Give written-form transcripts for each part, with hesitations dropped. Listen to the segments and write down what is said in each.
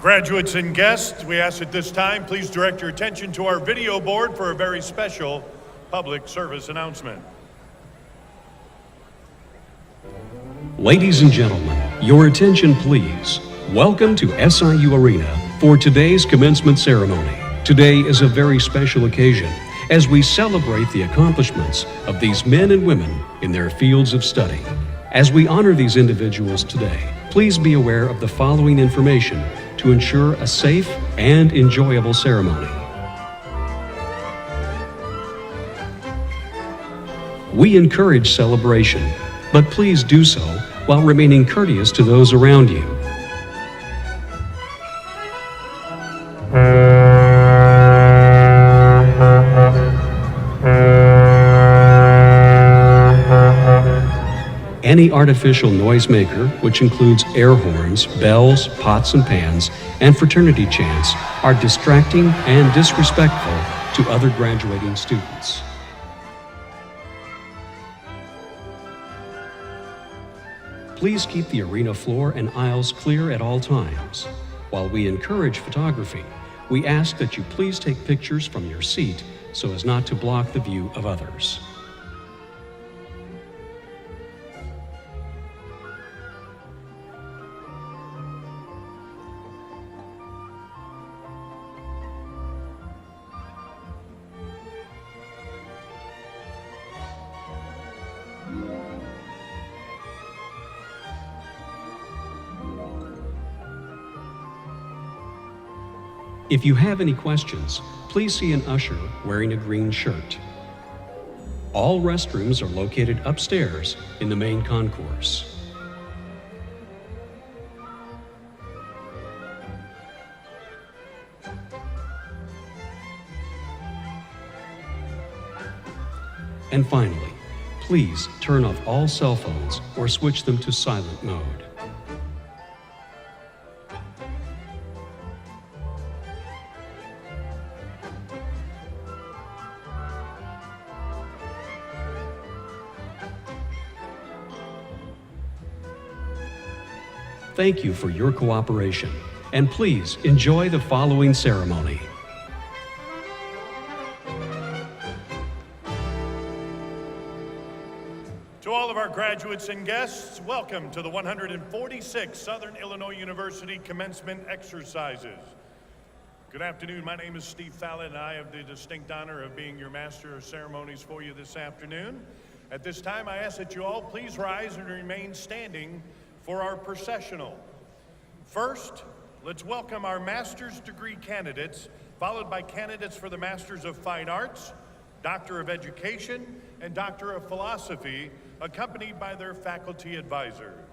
Graduates and guests, we ask at this time, please direct your attention to our video board for a very special public service announcement. Ladies and gentlemen, your attention please. Welcome to SIU Arena for today's commencement ceremony. Today is a very special occasion as we celebrate the accomplishments of these men and women in their fields of study. As we honor these individuals today, please be aware of the following information to ensure a safe and enjoyable ceremony. We encourage celebration, but please do so while remaining courteous to those around you. Any artificial noisemaker, which includes air horns, bells, pots and pans, and fraternity chants, are distracting and disrespectful to other graduating students. Please keep the arena floor and aisles clear at all times. While we encourage photography, we ask that you please take pictures from your seat so as not to block the view of others. If you have any questions, please see an usher wearing a green shirt. All restrooms are located upstairs in the main concourse. And finally, please turn off all cell phones or switch them to silent mode. Thank you for your cooperation, and please enjoy the following ceremony. To all of our graduates and guests, welcome to the 146th Southern Illinois University Commencement Exercises. Good afternoon, my name is Steve Fallon, and I have the distinct honor of being your Master of Ceremonies for you this afternoon. At this time, I ask that you all please rise and remain standing for our processional. First, let's welcome our master's degree candidates, followed by candidates for the Masters of Fine Arts, Doctor of Education, and Doctor of Philosophy, accompanied by their faculty advisors.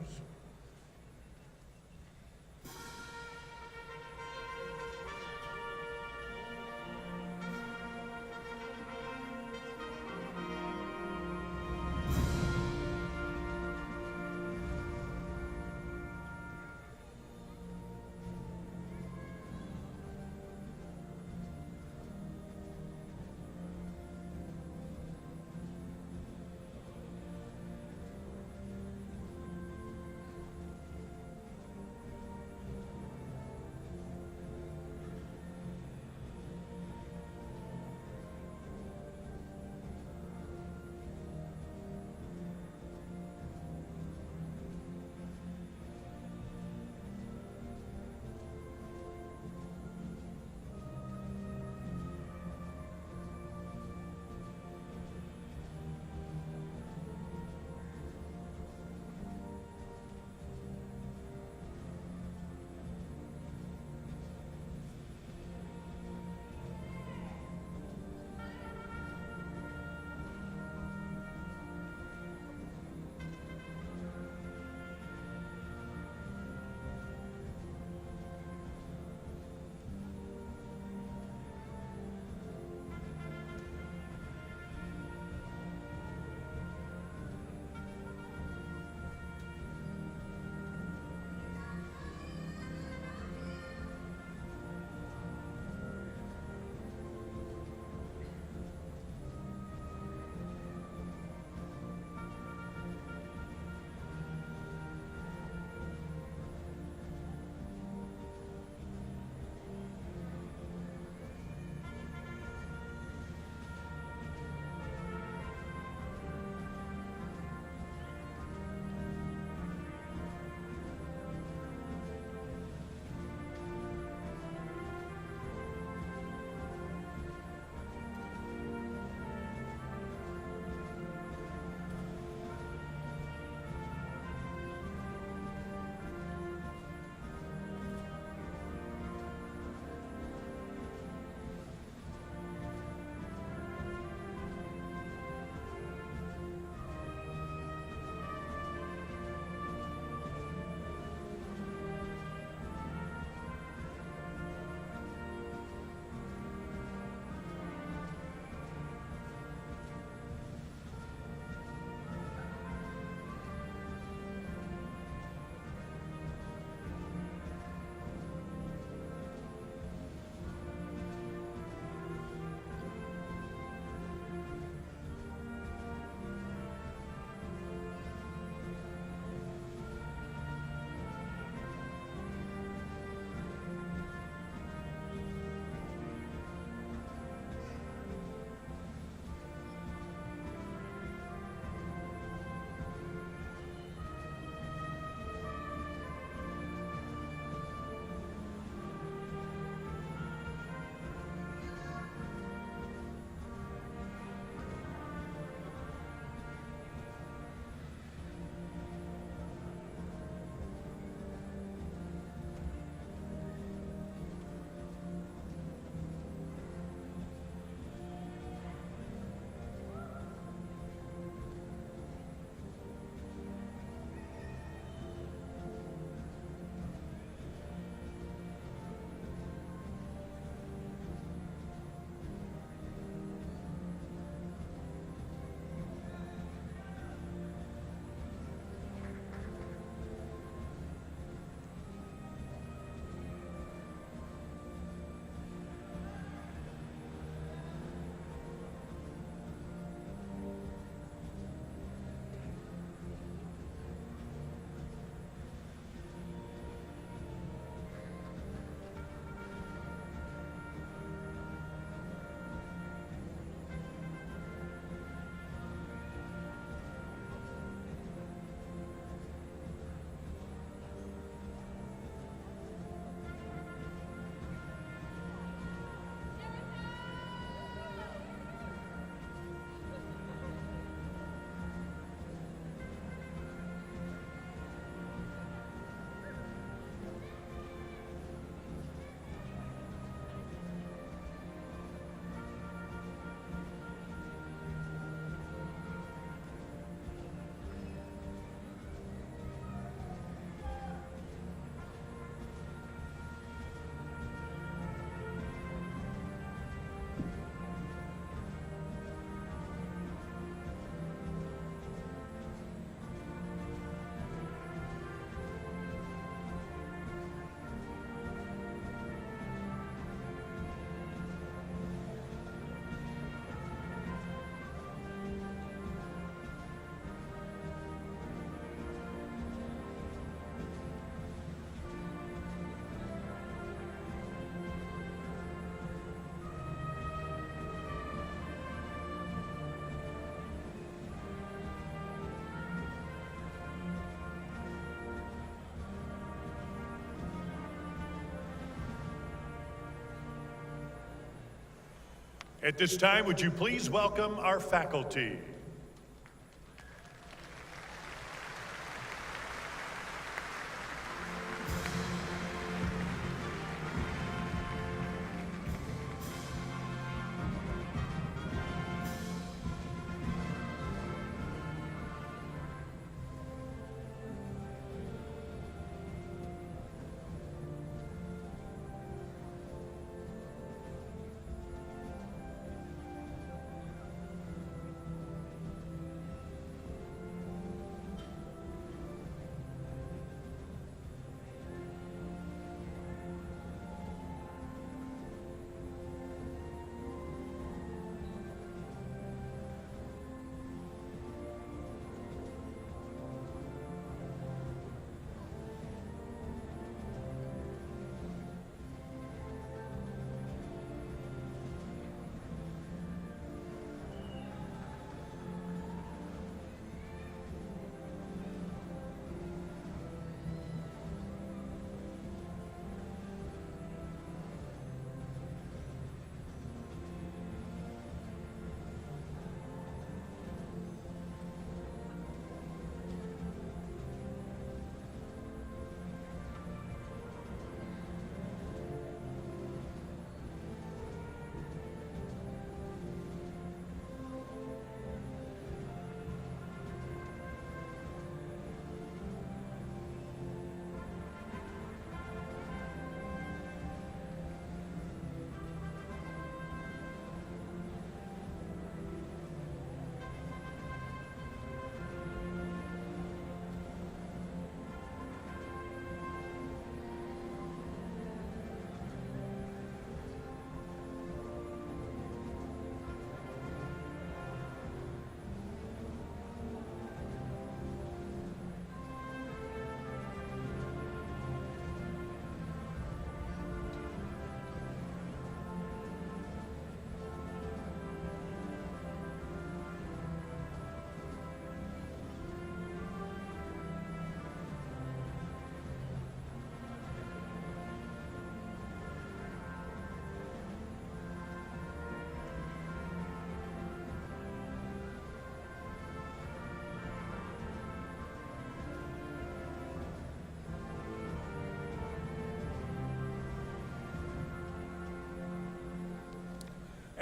At this time, would you please welcome our faculty?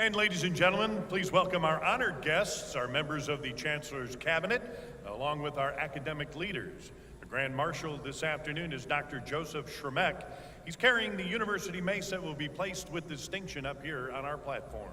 And ladies and gentlemen, please welcome our honored guests, our members of the Chancellor's Cabinet, along with our academic leaders. The Grand Marshal this afternoon is Dr. Joseph Schremek. He's carrying the University Mace that will be placed with distinction up here on our platform.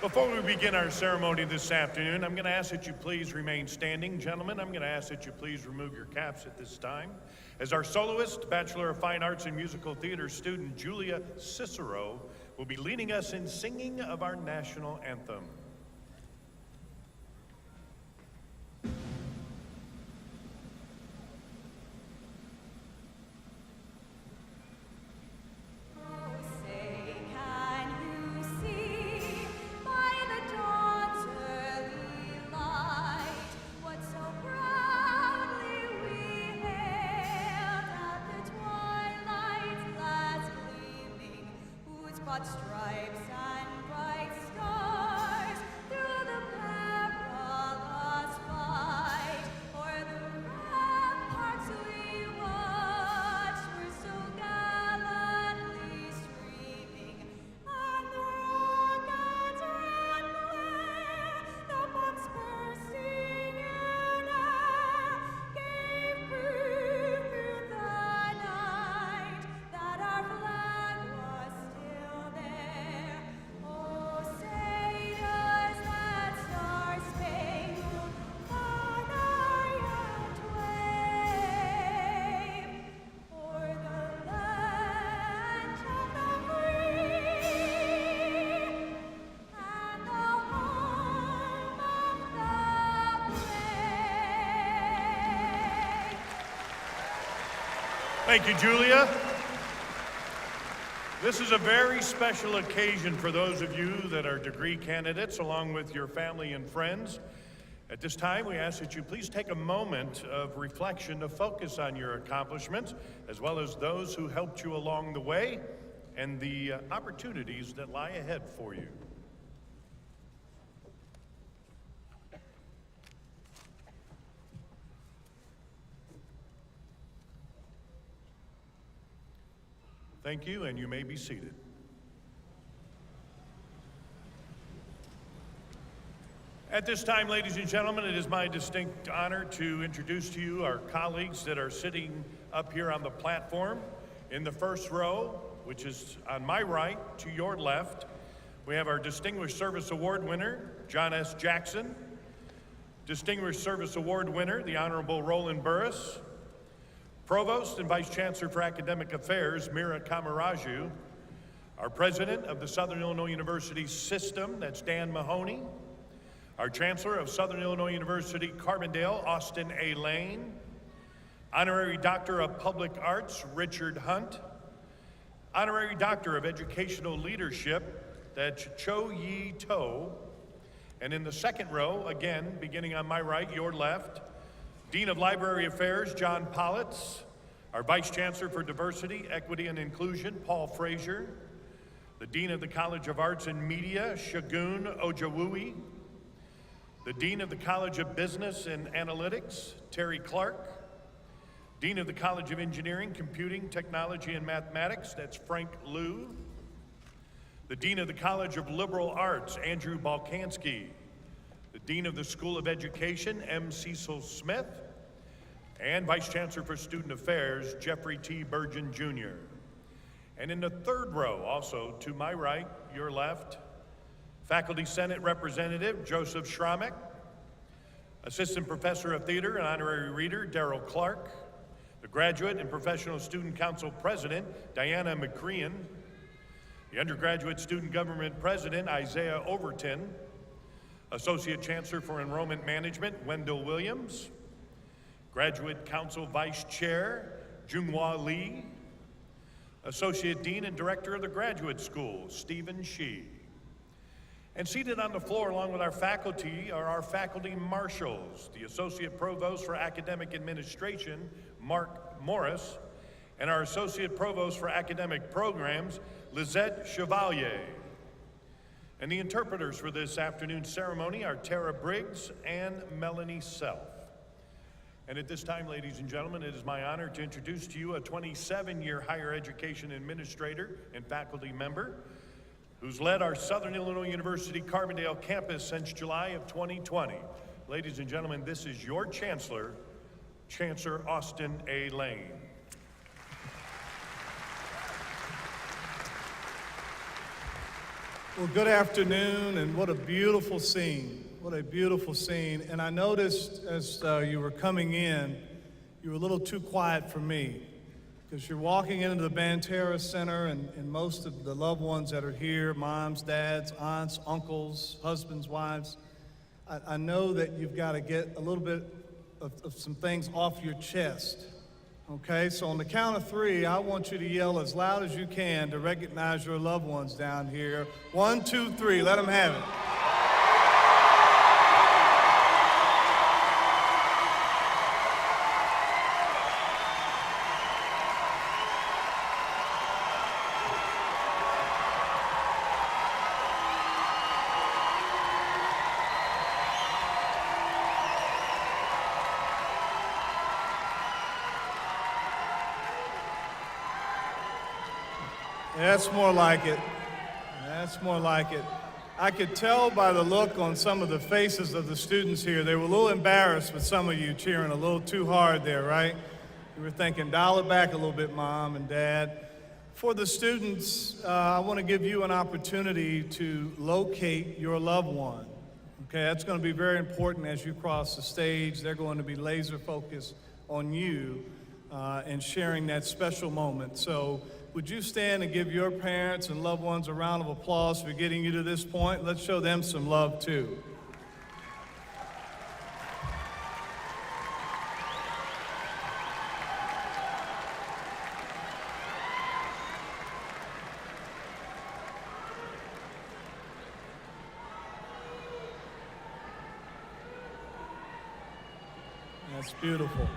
Before we begin our ceremony this afternoon, I'm going to ask that you please remain standing. Gentlemen, I'm going to ask that you please remove your caps at this time, as our soloist, Bachelor of Fine Arts in Musical Theater student Julia Cicero will be leading us in singing of our national anthem. Stripes and bright stars through the perilous fight, o'er the ramparts we watched were so gallantly streaming, and the rockets ran where the bombs bursting in air gave proof through the night that our flag was still there. Oh, say does that star-spangled banner yet wave o'er the land of the free and the home of the brave? Thank you, Julia. This is a very special occasion for those of you that are degree candidates, along with your family and friends. At this time, we ask that you please take a moment of reflection to focus on your accomplishments, as well as those who helped you along the way, and the opportunities that lie ahead for you. Thank you, and you may be seated. At this time, ladies and gentlemen, it is my distinct honor to introduce to you our colleagues that are sitting up here on the platform. In the first row, which is on my right to your left, we have our Distinguished Service Award winner, John S. Jackson, Distinguished Service Award winner, the Honorable Roland Burris, Provost and Vice Chancellor for Academic Affairs, Mira Kamaraju, our President of the Southern Illinois University System, that's Dan Mahoney, our Chancellor of Southern Illinois University Carbondale, Austin A. Lane, Honorary Doctor of Public Arts, Richard Hunt, Honorary Doctor of Educational Leadership, that's Cho Yi To, and in the second row, again, beginning on my right, your left, Dean of Library Affairs, John Politz, our Vice Chancellor for Diversity, Equity, and Inclusion, Paul Frazier, the Dean of the College of Arts and Media, Shagun Ojawui, the Dean of the College of Business and Analytics, Terry Clark, Dean of the College of Engineering, Computing, Technology, and Mathematics, that's Frank Liu, the Dean of the College of Liberal Arts, Andrew Balkansky, the Dean of the School of Education, M. Cecil Smith, and Vice Chancellor for Student Affairs, Jeffrey T. Burgeon, Jr. And in the third row, also to my right, your left, Faculty Senate Representative Joseph Schramek, Assistant Professor of Theater and Honorary Reader Darrell Clark, the Graduate and Professional Student Council President Diana McCrean, the Undergraduate Student Government President Isaiah Overton, Associate Chancellor for Enrollment Management, Wendell Williams, Graduate Council Vice Chair, Junghwa Lee, Associate Dean and Director of the Graduate School, Stephen Shee. And seated on the floor along with our faculty are our faculty marshals, the Associate Provost for Academic Administration, Mark Morris, and our Associate Provost for Academic Programs, Lizette Chevalier. And the interpreters for this afternoon's ceremony are Tara Briggs and Melanie Self. And at this time, ladies and gentlemen, it is my honor to introduce to you a 27-year higher education administrator and faculty member who's led our Southern Illinois University Carbondale campus since July of 2020. Ladies and gentlemen, this is your Chancellor, Chancellor Austin A. Lane. Well, good afternoon, and what a beautiful scene. What a beautiful scene. And I noticed as you were coming in, you were a little too quiet for me, because you're walking into the Banterra Center, and most of the loved ones that are here, moms, dads, aunts, uncles, husbands, wives, I know that you've got to get a little bit of some things off your chest. Okay, so on the count of three, I want you to yell as loud as you can to recognize your loved ones down here. 1, 2, 3, let them have it. That's more like it. That's more like it. I could tell by the look on some of the faces of the students here, they were a little embarrassed with some of you cheering a little too hard there, right? You were thinking, dial it back a little bit, Mom and Dad. For the students, I want to give you an opportunity to locate your loved one. Okay, that's going to be very important as you cross the stage. They're going to be laser focused on you and sharing that special moment. So would you stand and give your parents and loved ones a round of applause for getting you to this point? Let's show them some love too. That's beautiful.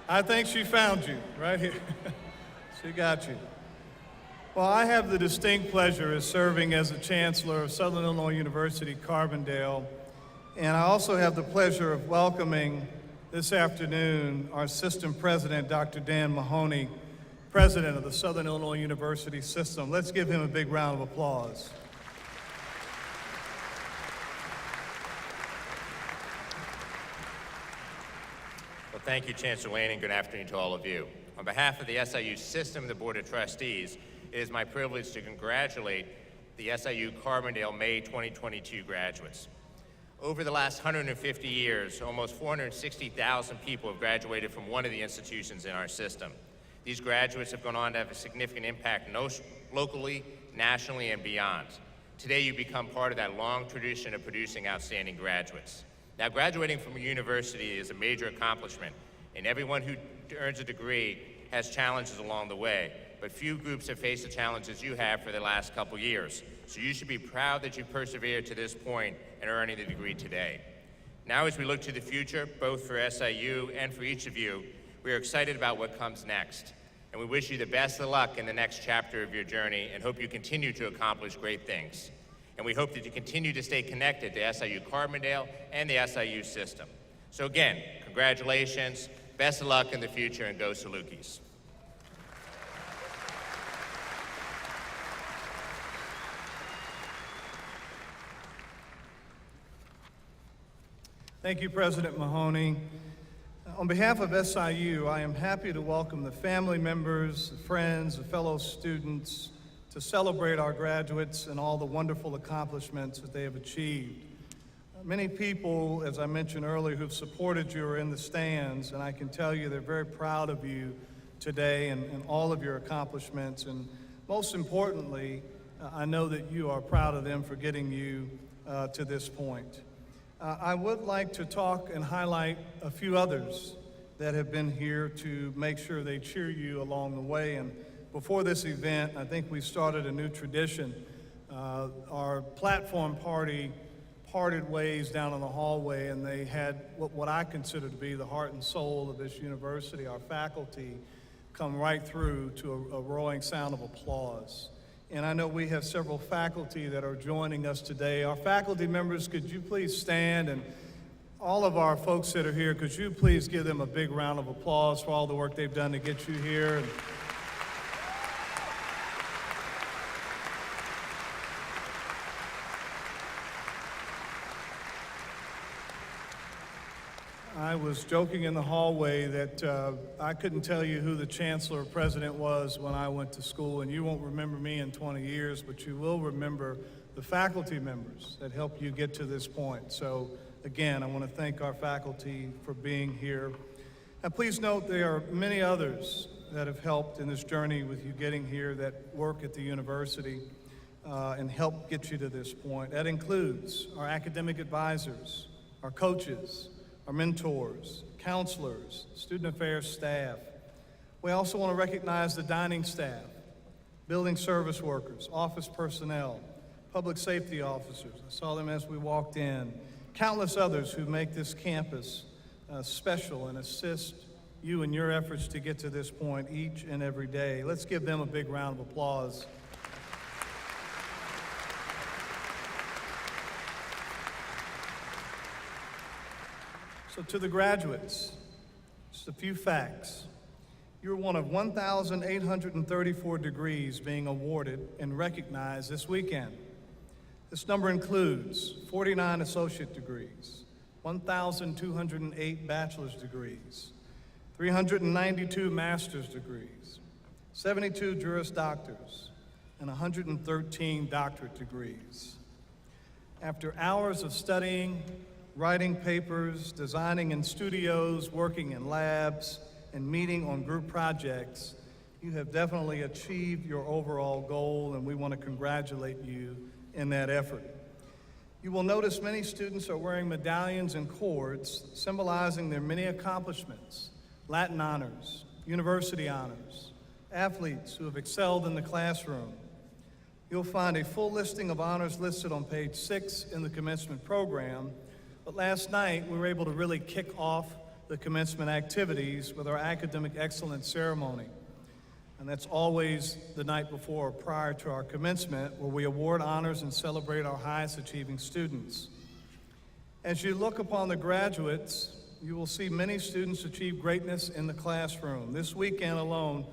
I think she found you right here. She got you. Well, I have the distinct pleasure of serving as the Chancellor of Southern Illinois University, Carbondale, and I also have the pleasure of welcoming this afternoon our System President, Dr. Dan Mahoney, President of the Southern Illinois University System. Let's give him a big round of applause. Thank you, Chancellor Lane, and good afternoon to all of you. On behalf of the SIU system and the Board of Trustees, it is my privilege to congratulate the SIU Carbondale May 2022 graduates. Over the last 150 years, almost 460,000 people have graduated from one of the institutions in our system. These graduates have gone on to have a significant impact locally, nationally, and beyond. Today, you become part of that long tradition of producing outstanding graduates. Now, graduating from a university is a major accomplishment, and everyone who earns a degree has challenges along the way, but few groups have faced the challenges you have for the last couple years. So you should be proud that you persevered to this point and are earning the degree today. Now, as we look to the future, both for SIU and for each of you, we are excited about what comes next, and we wish you the best of luck in the next chapter of your journey and hope you continue to accomplish great things. And we hope that you continue to stay connected to SIU Carbondale and the SIU system. So again, congratulations, best of luck in the future, and go Salukis. Thank you, President Mahoney. On behalf of SIU, I am happy to welcome the family members, the friends, the fellow students, to celebrate our graduates and all the wonderful accomplishments that they have achieved. Many people, as I mentioned earlier, who've supported you are in the stands, and I can tell you they're very proud of you today and all of your accomplishments. And most importantly, I know that you are proud of them for getting you to this point. I would like to talk and highlight a few others that have been here to make sure they cheer you along the way. And before this event, I think we started a new tradition. Our platform party parted ways down in the hallway, and they had what I consider to be the heart and soul of this university, our faculty, come right through to a roaring sound of applause. And I know we have several faculty that are joining us today. Our faculty members, could you please stand? And all of our folks that are here, could you please give them a big round of applause for all the work they've done to get you here? And I I was joking in the hallway that I couldn't tell you who the Chancellor or President was when I went to school, and you won't remember me in 20 years, but you will remember the faculty members that helped you get to this point. So again, I want to thank our faculty for being here. And please note there are many others that have helped in this journey with you getting here that work at the university and help get you to this point. That includes our academic advisors, our coaches, our mentors, counselors, student affairs staff. We also want to recognize the dining staff, building service workers, office personnel, public safety officers. I saw them as we walked in. Countless others who make this campus special and assist you in your efforts to get to this point each and every day. Let's give them a big round of applause. So to the graduates, just a few facts. You're one of 1,834 degrees being awarded and recognized this weekend. This number includes 49 associate degrees, 1,208 bachelor's degrees, 392 master's degrees, 72 Juris Doctors, and 113 doctorate degrees. After hours of studying, writing papers, designing in studios, working in labs, and meeting on group projects, you have definitely achieved your overall goal, and we want to congratulate you in that effort. You will notice many students are wearing medallions and cords symbolizing their many accomplishments: Latin honors, university honors, athletes who have excelled in the classroom. You'll find a full listing of honors listed on page 6 in the commencement program, but last night we were able to really kick off the commencement activities with our academic excellence ceremony. And that's always the night before or prior to our commencement, where we award honors and celebrate our highest achieving students. As you look upon the graduates, you will see many students achieve greatness in the classroom. This weekend alone,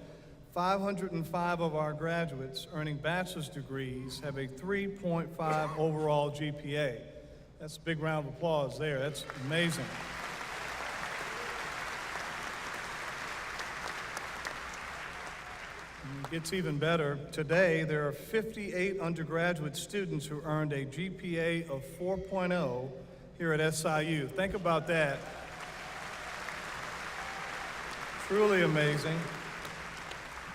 505 of our graduates earning bachelor's degrees have a 3.5 overall GPA. That's a big round of applause there. That's amazing. And it gets even better. Today, there are 58 undergraduate students who earned a GPA of 4.0 here at SIU. Think about that. Truly amazing.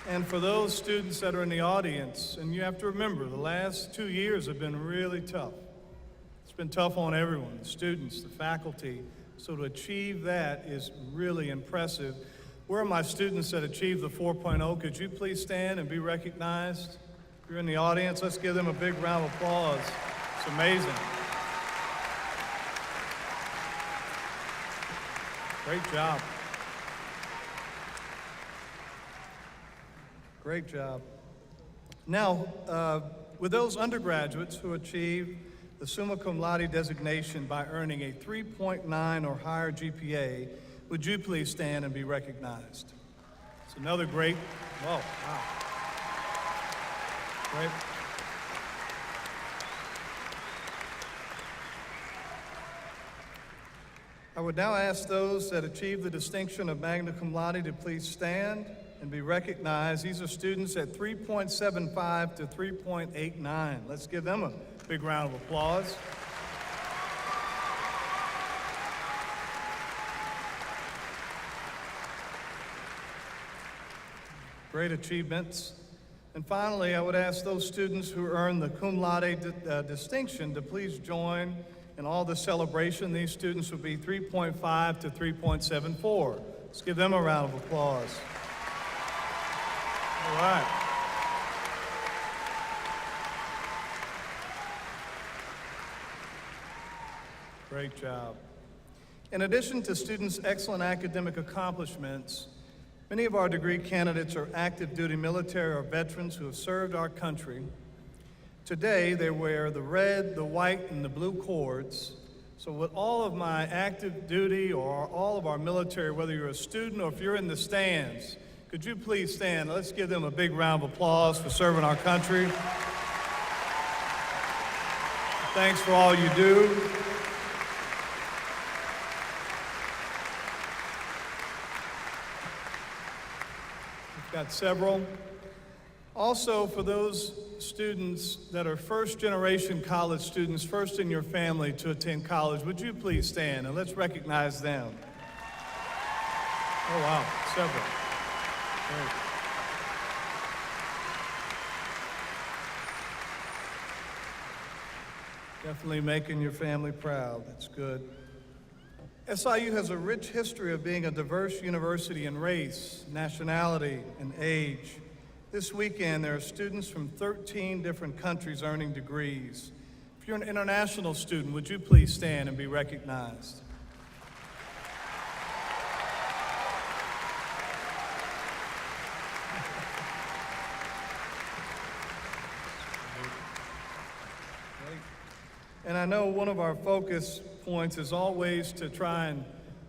And for those students that are in the audience, and you have to remember, the last 2 years have been really tough. It's been tough on everyone, the students, the faculty. So to achieve that is really impressive. Where are my students that achieved the 4.0? Could you please stand and be recognized? If you're in the audience, let's give them a big round of applause. It's amazing. Great job. Great job. Now, with those undergraduates who achieved the summa cum laude designation by earning a 3.9 or higher GPA, would you please stand and be recognized? It's another great, wow. Great. I would now ask those that achieved the distinction of magna cum laude to please stand and be recognized. These are students at 3.75 to 3.89. Let's give them a big round of applause. Great achievements. And finally, I would ask those students who earned the cum laude distinction to please join in all the celebration. These students will be 3.5 to 3.74. Let's give them a round of applause. All right. Great job. In addition to students' excellent academic accomplishments, many of our degree candidates are active duty military or veterans who have served our country. Today, they wear the red, the white, and the blue cords. So with all of my active duty or all of our military, whether you're a student or if you're in the stands, could you please stand? Let's give them a big round of applause for serving our country. Thanks for all you do. Got several. Also, for those students that are first-generation college students, first in your family to attend college, would you please stand and let's recognize them. Oh, wow, several. Great. Definitely making your family proud. That's good. SIU has a rich history of being a diverse university in race, nationality, and age. This weekend, there are students from 13 different countries earning degrees. If you're an international student, would you please stand and be recognized? And I know one of our focus points is always to try and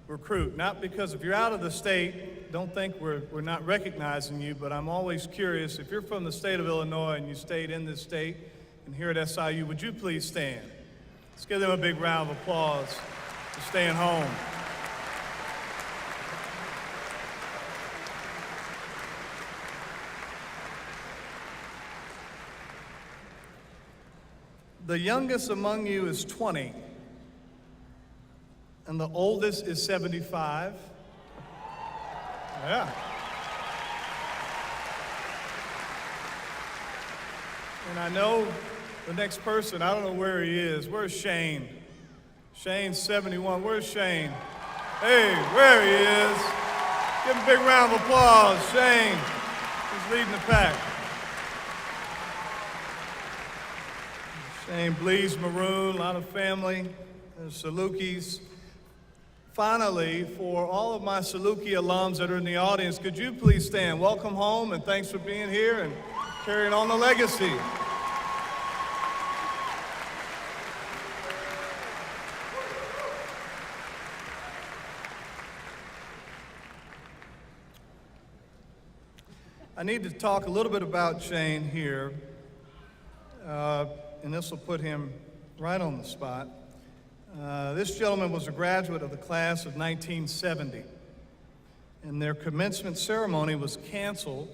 recruit, not because if you're out of the state, don't think we're not recognizing you, but I'm always curious, if you're from the state of Illinois and you stayed in this state and here at SIU, would you please stand? Let's give them a big round of applause for staying home. The youngest among you is 20, and the oldest is 75. Yeah. And I know the next person, I don't know where he is. Where's Shane? Shane's 71. Where's Shane? Hey, there he is. Give him a big round of applause. Shane, he's leading the pack. Shane bleeds maroon, a lot of family, Salukis. Finally, for all of my Saluki alums that are in the audience, could you please stand? Welcome home and thanks for being here and carrying on the legacy. I need to talk a little bit about Shane here, and this will put him right on the spot. This gentleman was a graduate of the class of 1970, and their commencement ceremony was canceled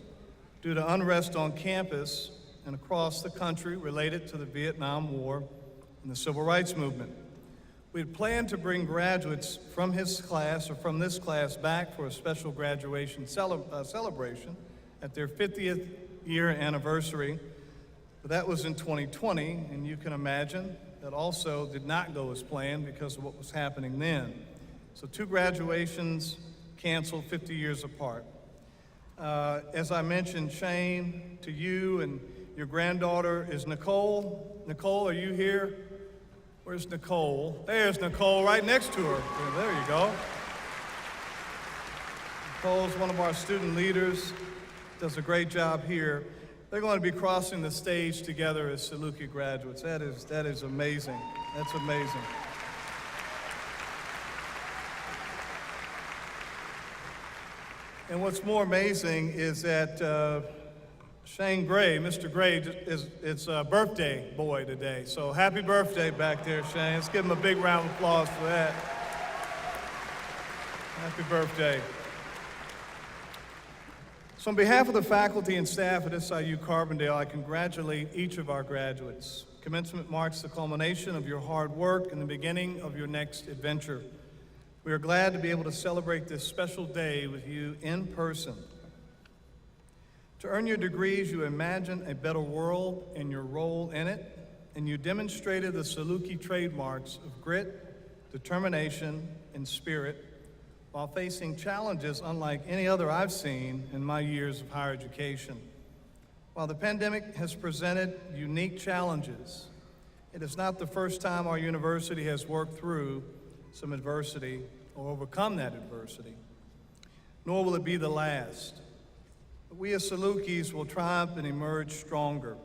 due to unrest on campus and across the country related to the Vietnam War and the Civil Rights Movement. We had planned to bring graduates from his class or from this class back for a special graduation celebration at their 50th year anniversary, but that was in 2020, and you can imagine that also did not go as planned because of what was happening then. So 2 graduations canceled 50 years apart. As I mentioned, Shane, to you and your granddaughter is Nicole. Nicole, are you here? Where's Nicole? There's Nicole right next to her. There you go. Nicole's one of our student leaders, does a great job here. They're going to be crossing the stage together as Saluki graduates. That is amazing. That's amazing. And what's more amazing is that Shane Gray, Mr. Gray, it's a birthday boy today. So happy birthday back there, Shane. Let's give him a big round of applause for that. Happy birthday. So on behalf of the faculty and staff at SIU Carbondale, I congratulate each of our graduates. Commencement marks the culmination of your hard work and the beginning of your next adventure. We are glad to be able to celebrate this special day with you in person. To earn your degrees, you imagined a better world and your role in it, and you demonstrated the Saluki trademarks of grit, determination, and spirit, while facing challenges unlike any other I've seen in my years of higher education. While the pandemic has presented unique challenges, it is not the first time our university has worked through some adversity or overcome that adversity, nor will it be the last. But we as Salukis will triumph and emerge stronger.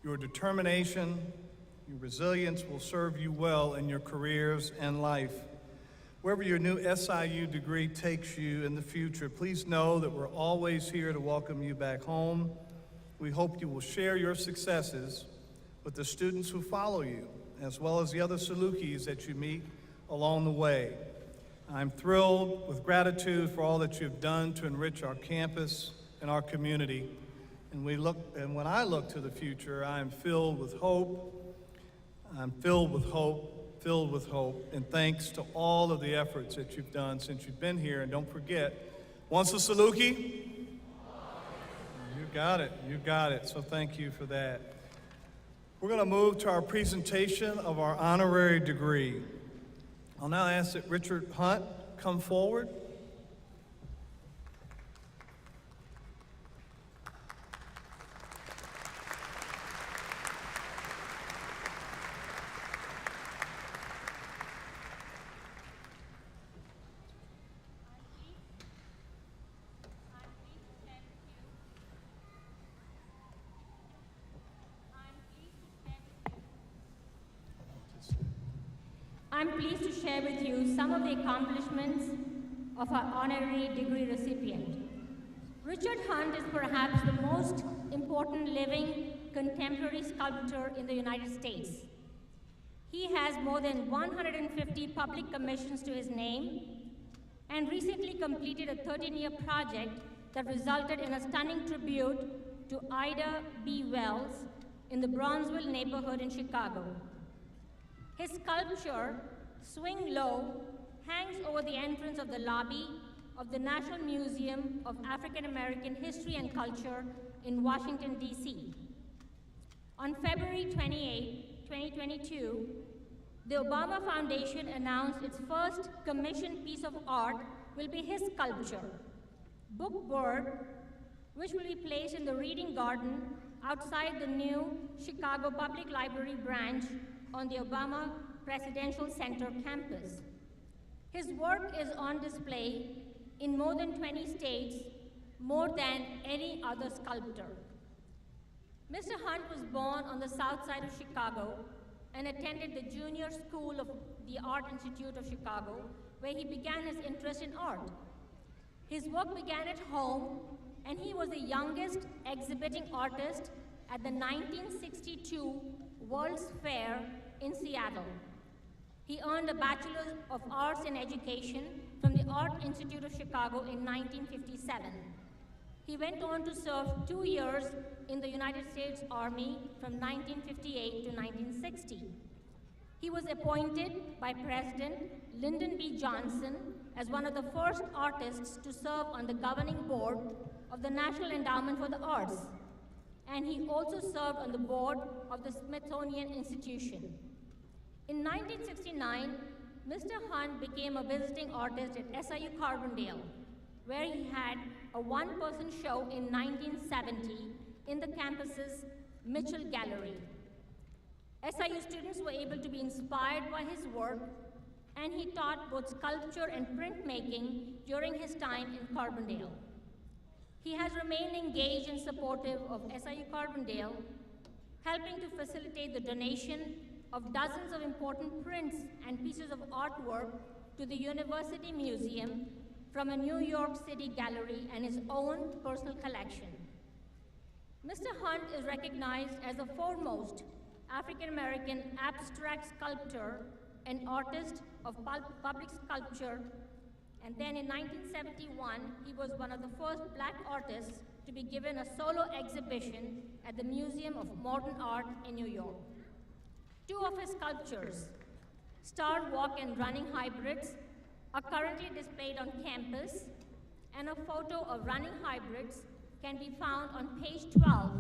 Your determination, your resilience will serve you well in your careers and life. Wherever your new SIU degree takes you in the future, please know that we're always here to welcome you back home. We hope you will share your successes with the students who follow you, as well as the other Salukis that you meet along the way. I'm thrilled with gratitude for all that you've done to enrich our campus and in our community. And when I look to the future, I am filled with hope. I'm filled with hope, filled with hope. And thanks to all of the efforts that you've done since you've been here. And don't forget, once a Saluki? You got it, you got it. So thank you for that. We're going to move to our presentation of our honorary degree. I'll now ask that Richard Hunt come forward. I'm pleased to share with you some of the accomplishments of our honorary degree recipient. Richard Hunt is perhaps the most important living contemporary sculptor in the United States. He has more than 150 public commissions to his name and recently completed a 13-year project that resulted in a stunning tribute to Ida B. Wells in the Bronzeville neighborhood in Chicago. His sculpture, Swing Low, hangs over the entrance of the lobby of the National Museum of African American History and Culture in Washington, D.C. On February 28, 2022, the Obama Foundation announced its first commissioned piece of art will be his sculpture, Book Bird, which will be placed in the Reading Garden outside the new Chicago Public Library branch on the Obama Presidential Center campus. His work is on display in more than 20 states, more than any other sculptor. Mr. Hunt was born on the south side of Chicago and attended the Junior School of the Art Institute of Chicago, where he began his interest in art. His work began at home, and he was the youngest exhibiting artist at the 1962 World's Fair in Seattle. He earned a Bachelor of Arts in Education from the Art Institute of Chicago in 1957. He went on to serve 2 years in the United States Army from 1958 to 1960. He was appointed by President Lyndon B. Johnson as one of the first artists to serve on the governing board of the National Endowment for the Arts, and he also served on the board of the Smithsonian Institution. In 1969, Mr. Hunt became a visiting artist at SIU Carbondale, where he had a one-person show in 1970 in the campus's Mitchell Gallery. SIU students were able to be inspired by his work, and he taught both sculpture and printmaking during his time in Carbondale. He has remained engaged and supportive of SIU Carbondale, helping to facilitate the donation of dozens of important prints and pieces of artwork to the University Museum from a New York City gallery and his own personal collection. Mr. Hunt is recognized as the foremost African-American abstract sculptor and artist of public sculpture, and then in 1971, he was one of the first Black artists to be given a solo exhibition at the Museum of Modern Art in New York. Two of his sculptures, Star Walk and Running Hybrids, are currently displayed on campus, and a photo of running hybrids can be found on page 12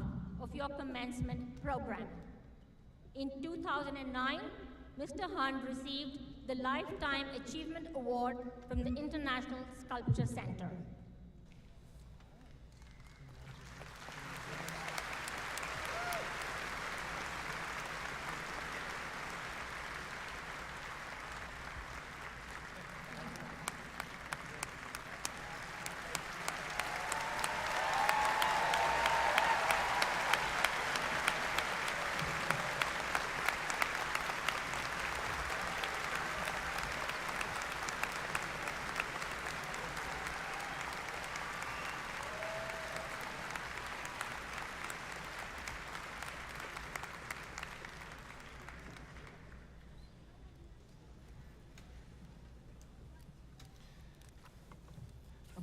of your commencement program. In 2009, Mr. Hunt received the Lifetime Achievement Award from the International Sculpture Center.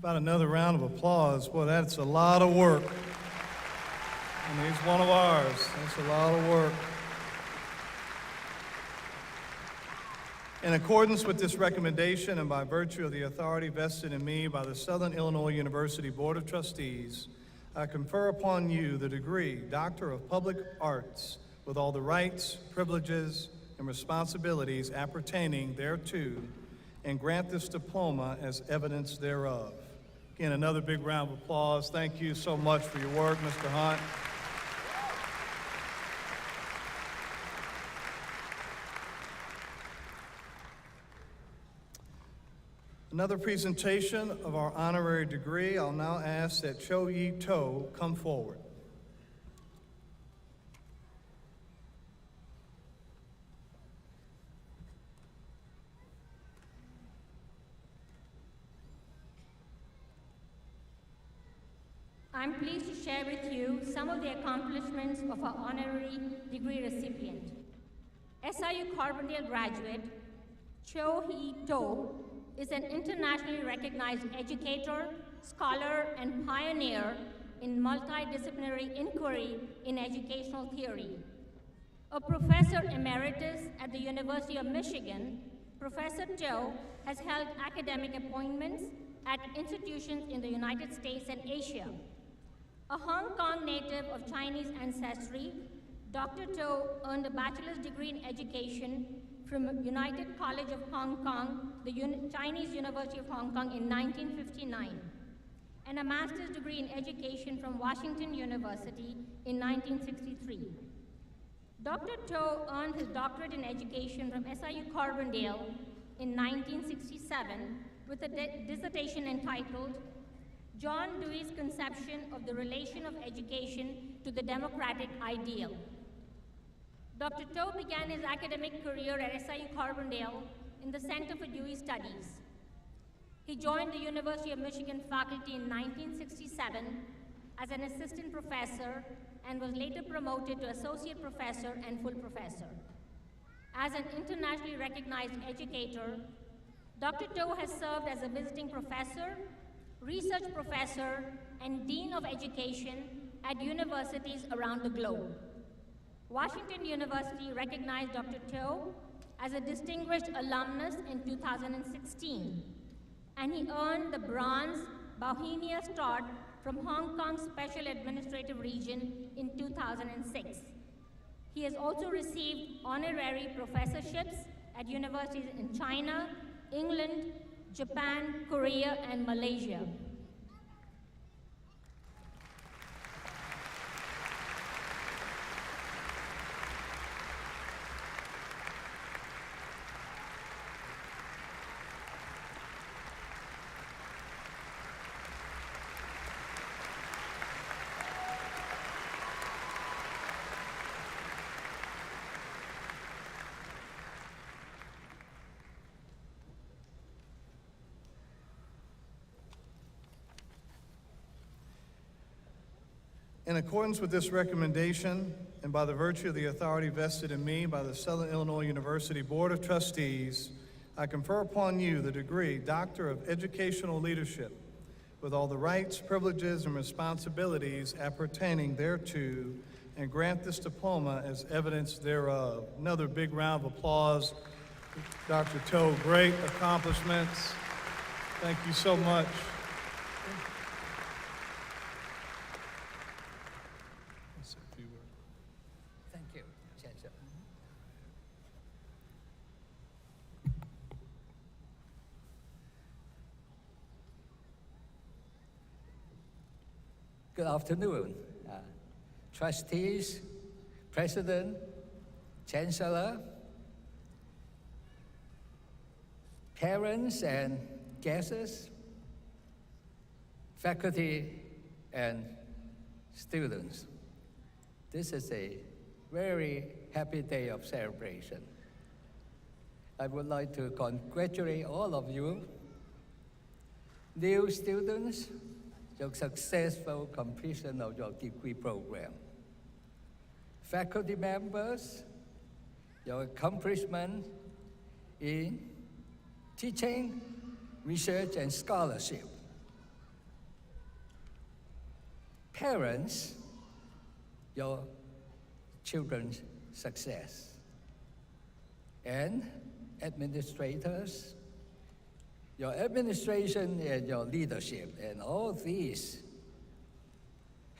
About another round of applause. Boy, that's a lot of work. And he's one of ours. That's a lot of work. In accordance with this recommendation and by virtue of the authority vested in me by the Southern Illinois University Board of Trustees, I confer upon you the degree Doctor of Public Arts with all the rights, privileges, and responsibilities appertaining thereto, and grant this diploma as evidence thereof. Again, another big round of applause. Thank you so much for your work, Mr. Hunt. Another presentation of our honorary degree. I'll now ask that Cho Yi To come forward. I'm pleased to share with you some of the accomplishments of our honorary degree recipient. SIU Carbondale graduate, Cho Hee To is an internationally recognized educator, scholar, and pioneer in multidisciplinary inquiry in educational theory. A professor emeritus at the University of Michigan, Professor To has held academic appointments at institutions in the United States and Asia. A Hong Kong native of Chinese ancestry, Dr. To earned a bachelor's degree in education from United College of Hong Kong, the Chinese University of Hong Kong in 1959, and a master's degree in education from Washington University in 1963. Dr. To earned his doctorate in education from SIU Carbondale in 1967 with a dissertation entitled John Dewey's Conception of the Relation of Education to the Democratic Ideal. Dr. To began his academic career at SIU Carbondale in the Center for Dewey Studies. He joined the University of Michigan faculty in 1967 as an assistant professor and was later promoted to associate professor and full professor. As an internationally recognized educator, Dr. To has served as a visiting professor, research professor, and dean of education at universities around the globe. Washington University recognized Dr. To as a distinguished alumnus in 2016, and he earned the Bronze Bohemia Star from Hong Kong Special Administrative Region in 2006. He has also received honorary professorships at universities in China, England, Japan, Korea, and Malaysia. In accordance with this recommendation, and by the virtue of the authority vested in me by the Southern Illinois University Board of Trustees, I confer upon you the degree Doctor of Educational Leadership with all the rights, privileges, and responsibilities appertaining thereto, and grant this diploma as evidence thereof. Another big round of applause. Dr. To, great accomplishments. Thank you so much. Thank you, Chancellor. Good afternoon, trustees, president, chancellor, parents and guests, faculty and students. This is a very happy day of celebration. I would like to congratulate all of you, new students, your successful completion of your degree program. Faculty members, your accomplishment in teaching, research, and scholarship. parents, your children's success, and administrators, your administration and your leadership, and all these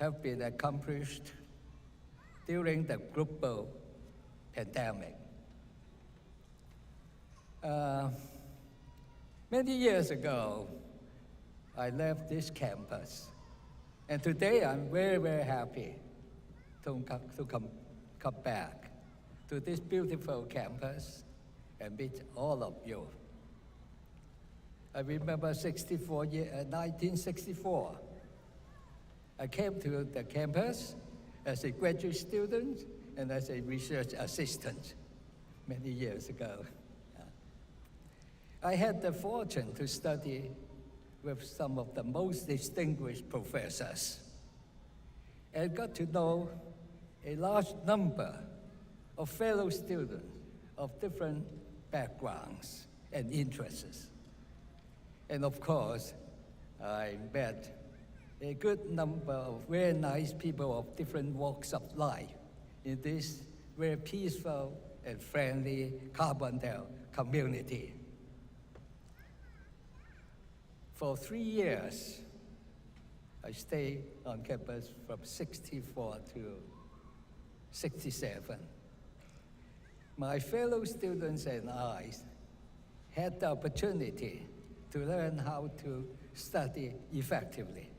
have been accomplished during the global pandemic. Many years ago, I left this campus, and today I'm very, very happy to come back to this beautiful campus and meet all of you. I remember 1964. I came to the campus as a graduate student and as a research assistant many years ago. I had the fortune to study with some of the most distinguished professors and got to know a large number of fellow students of different backgrounds and interests. And of course, I met a good number of very nice people of different walks of life in this very peaceful and friendly Carbondale community. For 3 years, I stayed on campus from 64 to 67. My fellow students and I had the opportunity to learn how to study effectively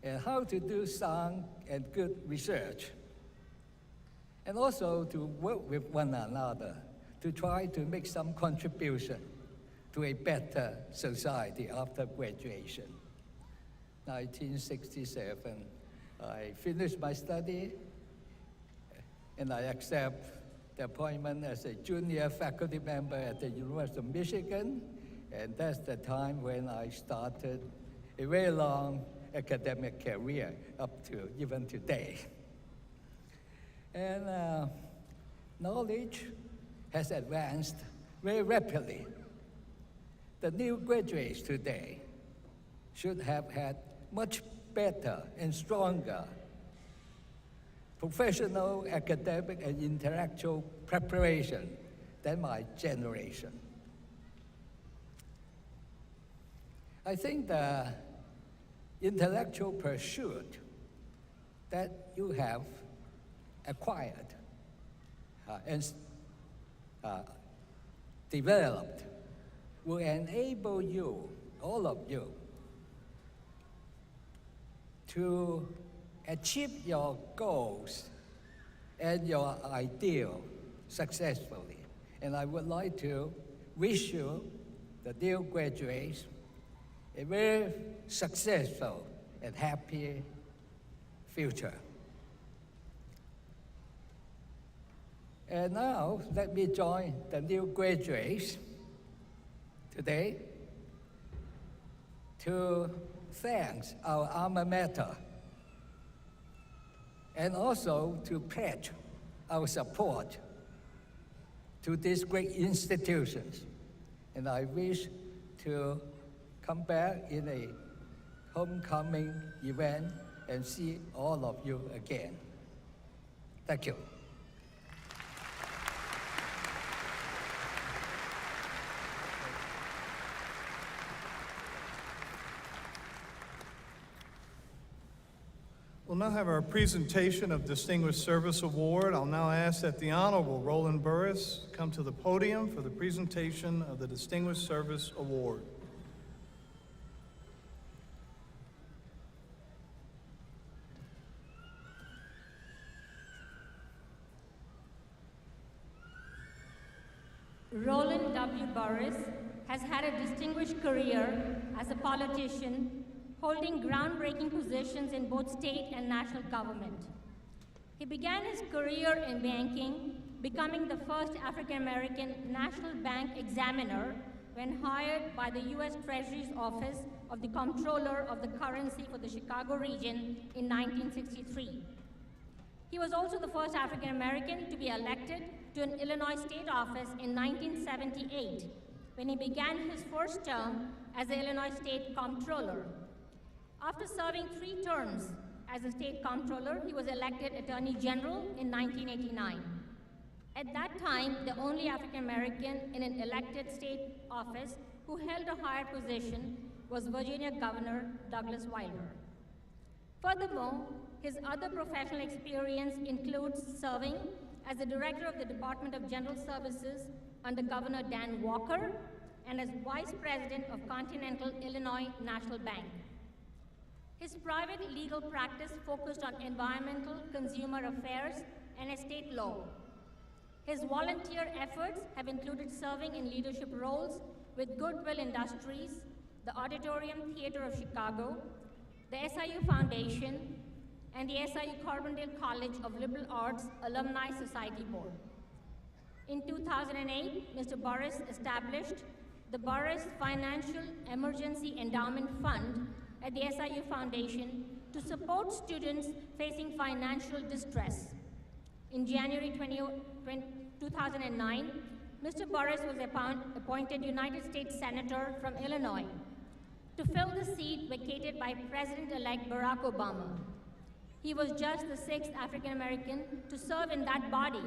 and how to do sound and good research, and also to work with one another to try to make some contribution to a better society after graduation. 1967, I finished my study and I accept the appointment as a junior faculty member at the University of Michigan, and that's the time when I started a very long academic career up to even today. And knowledge has advanced very rapidly. The new graduates today should have had much better and stronger professional, academic, and intellectual preparation than my generation. I think the intellectual pursuit that you have acquired and developed will enable you, all of you, to achieve your goals and your ideal successfully. And I would like to wish you, the new graduates, a very successful and happy future. And now, let me join the new graduates today to thank our alma mater and also to pledge our support to these great institutions. And I wish to come back in a homecoming event and see all of you again. Thank you. We'll now have our presentation of Distinguished Service Award. I'll now ask that the Honorable Roland Burris come to the podium for the presentation of the Distinguished Service Award. Roland W. Burris has had a distinguished career as a politician, holding groundbreaking positions in both state and national government. He began his career in banking, becoming the first African-American National Bank examiner when hired by the U.S. Treasury's Office of the Comptroller of the Currency for the Chicago region in 1963. He was also the first African-American to be elected to an Illinois state office in 1978, when he began his first term as the Illinois State Comptroller. After serving 3 terms As a state comptroller, he was elected Attorney General in 1989. At that time, the only African American in an elected state office who held a higher position was Virginia Governor Douglas Wilder. Furthermore, his other professional experience includes serving as the director of the Department of General Services under Governor Dan Walker and as vice president of Continental Illinois National Bank. His private legal practice focused on environmental, consumer affairs, and estate law. His volunteer efforts have included serving in leadership roles with Goodwill Industries, the Auditorium Theater of Chicago, the SIU Foundation, and the SIU Carbondale College of Liberal Arts Alumni Society Board. In 2008, Mr. Burris established the Burris Financial Emergency Endowment Fund at the SIU Foundation to support students facing financial distress. In January 2009, Mr. Burris was appointed United States Senator from Illinois to fill the seat vacated by President-elect Barack Obama. He was just the 6th African American to serve in that body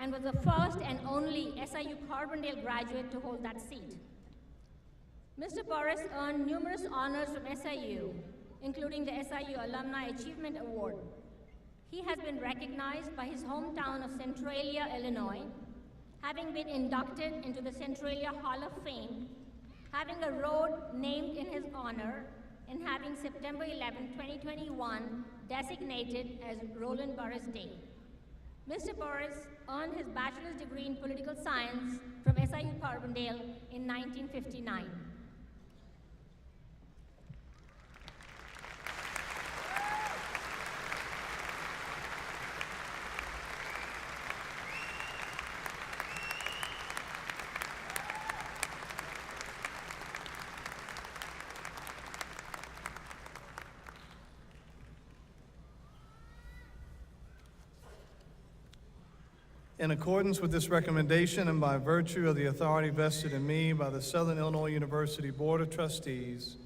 and was the first and only SIU Carbondale graduate to hold that seat. Mr. Burris earned numerous honors from SIU, including the SIU Alumni Achievement Award. He has been recognized by his hometown of Centralia, Illinois, having been inducted into the Centralia Hall of Fame, having a road named in his honor, and having September 11, 2021 designated as Roland Burris Day. Mr. Burris earned his bachelor's degree in political science from SIU Carbondale in 1959. In accordance with this recommendation and by virtue of the authority vested in me by the Southern Illinois University Board of Trustees,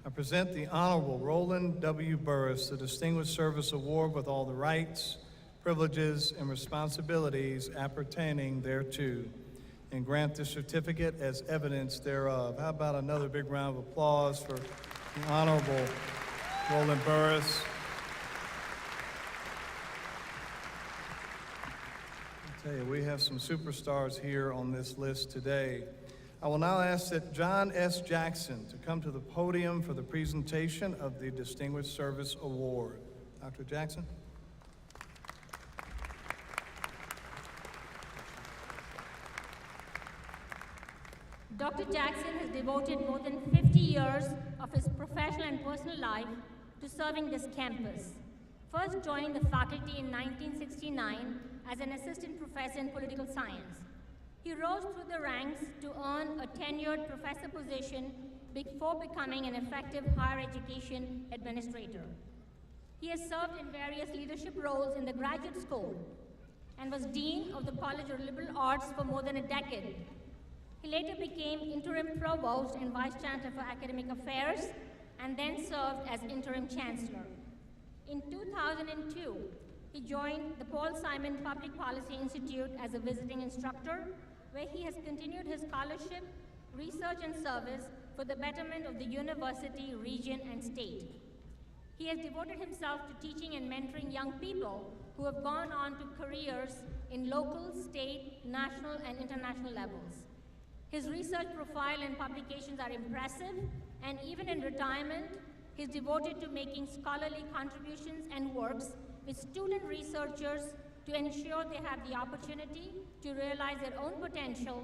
I present the Honorable Roland W. Burris, the Distinguished Service Award with all the rights, privileges, and responsibilities appertaining thereto, and grant this certificate as evidence thereof. How about another big round of applause for the Honorable Roland Burris? I tell you, we have some superstars here on this list today. I will now ask that John S. Jackson to come to the podium for the presentation of the Distinguished Service Award. Dr. Jackson. Dr. Jackson has devoted more than 50 years of his professional and personal life to serving this campus. First joining the faculty in 1969 as an assistant professor in political science. He rose through the ranks to earn a tenured professor position before becoming an effective higher education administrator. He has served in various leadership roles in the graduate school and was dean of the College of Liberal Arts for more than a decade. He later became interim provost and vice chancellor for academic affairs and then served as interim chancellor. In 2002, he joined the Paul Simon Public Policy Institute as a visiting instructor, where he has continued his scholarship, research, and service for the betterment of the university, region, and state. He has devoted himself to teaching and mentoring young people who have gone on to careers in local, state, national, and international levels. His research profile and publications are impressive, and even in retirement, he is devoted to making scholarly contributions and works with student researchers to ensure they have the opportunity to realize their own potential,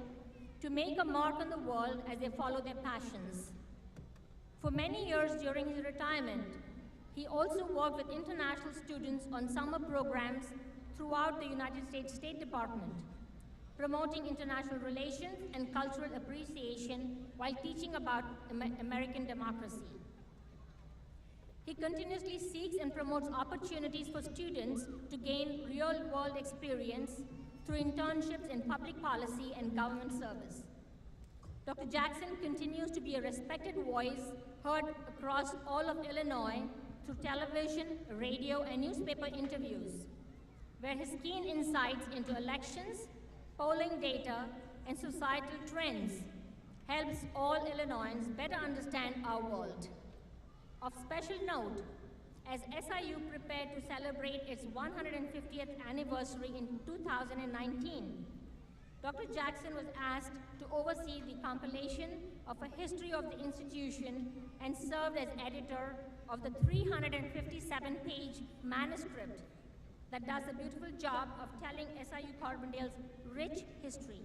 to make a mark on the world as they follow their passions. For many years during his retirement, he also worked with international students on summer programs throughout the United States State Department, promoting international relations and cultural appreciation while teaching about American democracy. He continuously seeks and promotes opportunities for students to gain real-world experience through internships in public policy and government service. Dr. Jackson continues to be a respected voice heard across all of Illinois through television, radio, and newspaper interviews, where his keen insights into elections, polling data, and societal trends helps all Illinoisans better understand our world. Of special note, as SIU prepared to celebrate its 150th anniversary in 2019, Dr. Jackson was asked to oversee the compilation of a history of the institution and served as editor of the 357-page manuscript that does a beautiful job of telling SIU Carbondale's rich history.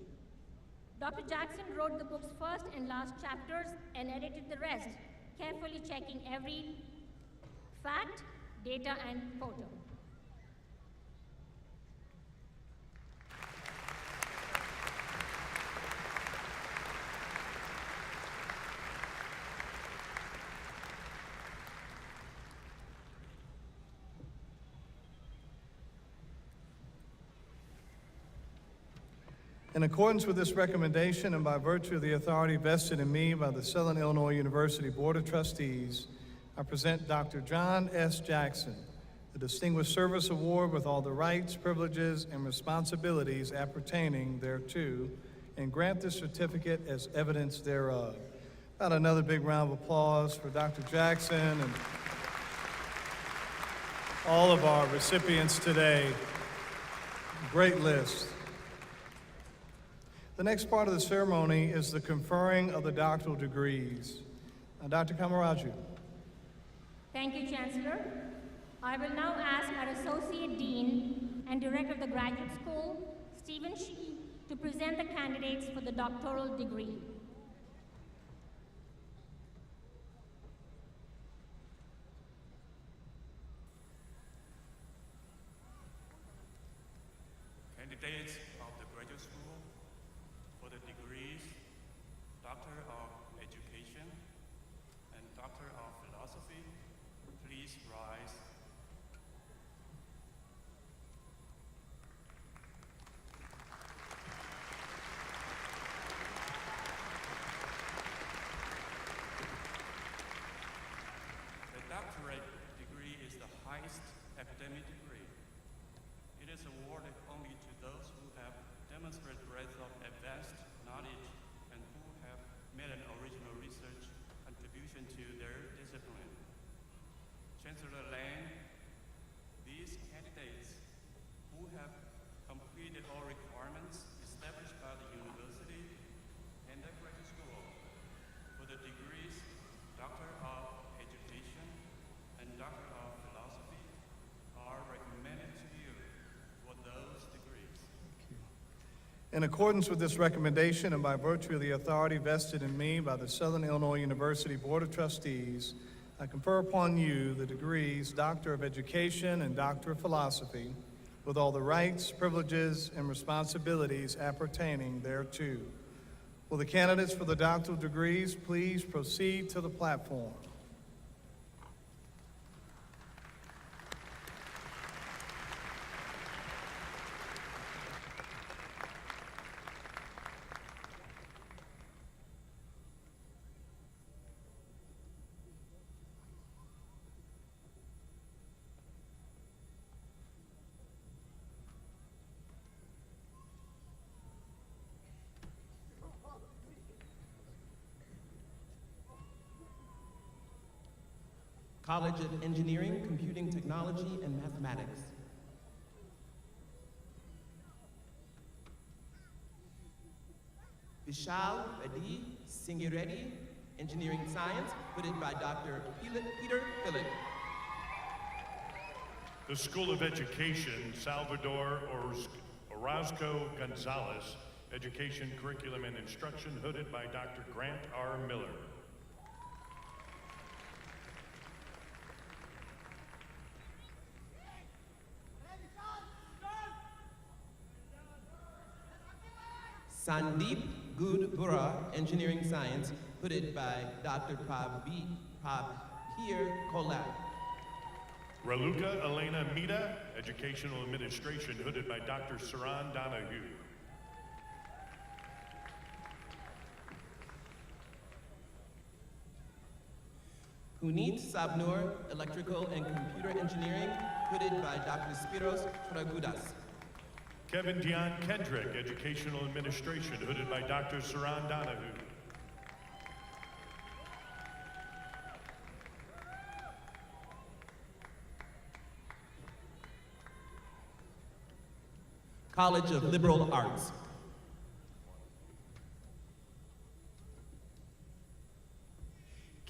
Dr. Jackson wrote the book's first and last chapters and edited the rest, carefully checking every fact, data, and photo. In accordance with this recommendation and by virtue of the authority vested in me by the Southern Illinois University Board of Trustees, I present Dr. John S. Jackson, the Distinguished Service Award with all the rights, privileges, and responsibilities appertaining thereto, and grant this certificate as evidence thereof. About another big round of applause for Dr. Jackson and all of our recipients today. Great list. The next part of the ceremony is the conferring of the doctoral degrees. Dr. Kamaraju. Thank you, Chancellor. I will now ask our Associate Dean and Director of the Graduate School, Stephen Shee, to present the candidates for the doctoral degree. Candidates of the graduate school for the degrees Doctor of Education and Doctor of Philosophy, please rise. The doctorate degree is the highest academic degree. It is awarded only to those who have demonstrated breadth of advanced knowledge and who have made an original research contribution to their discipline. Chancellor Lang, these candidates who have completed all requirements established by the university and the graduate school for the degrees Doctor of Education and Doctor of Philosophy are recommended to you for those degrees. In accordance with this recommendation and by virtue of the authority vested in me by the Southern Illinois University Board of Trustees, I confer upon you the degrees Doctor of Education and Doctor of Philosophy with all the rights, privileges, and responsibilities appertaining thereto. Will the candidates for the doctoral degrees please proceed to the platform? College of Engineering, Computing Technology, and Mathematics. Vishal Reddy Singireddy, Engineering Science, hooded by Dr. Peter Phillip. The School of Education, Salvador Orozco Gonzalez, Education, Curriculum, and Instruction, hooded by Dr. Grant R. Miller. Sandeep Gudbura, Engineering Science, hooded by Dr. Prabir Kolak. Raluca Elena Mita, Educational Administration, hooded by Dr. Saran Donahue. Hunit Savnur, Electrical and Computer Engineering, hooded by Dr. Spiros Tragudas. Kevin Dion Kendrick, Educational Administration, hooded by Dr. Saran Donahue. College of Liberal Arts.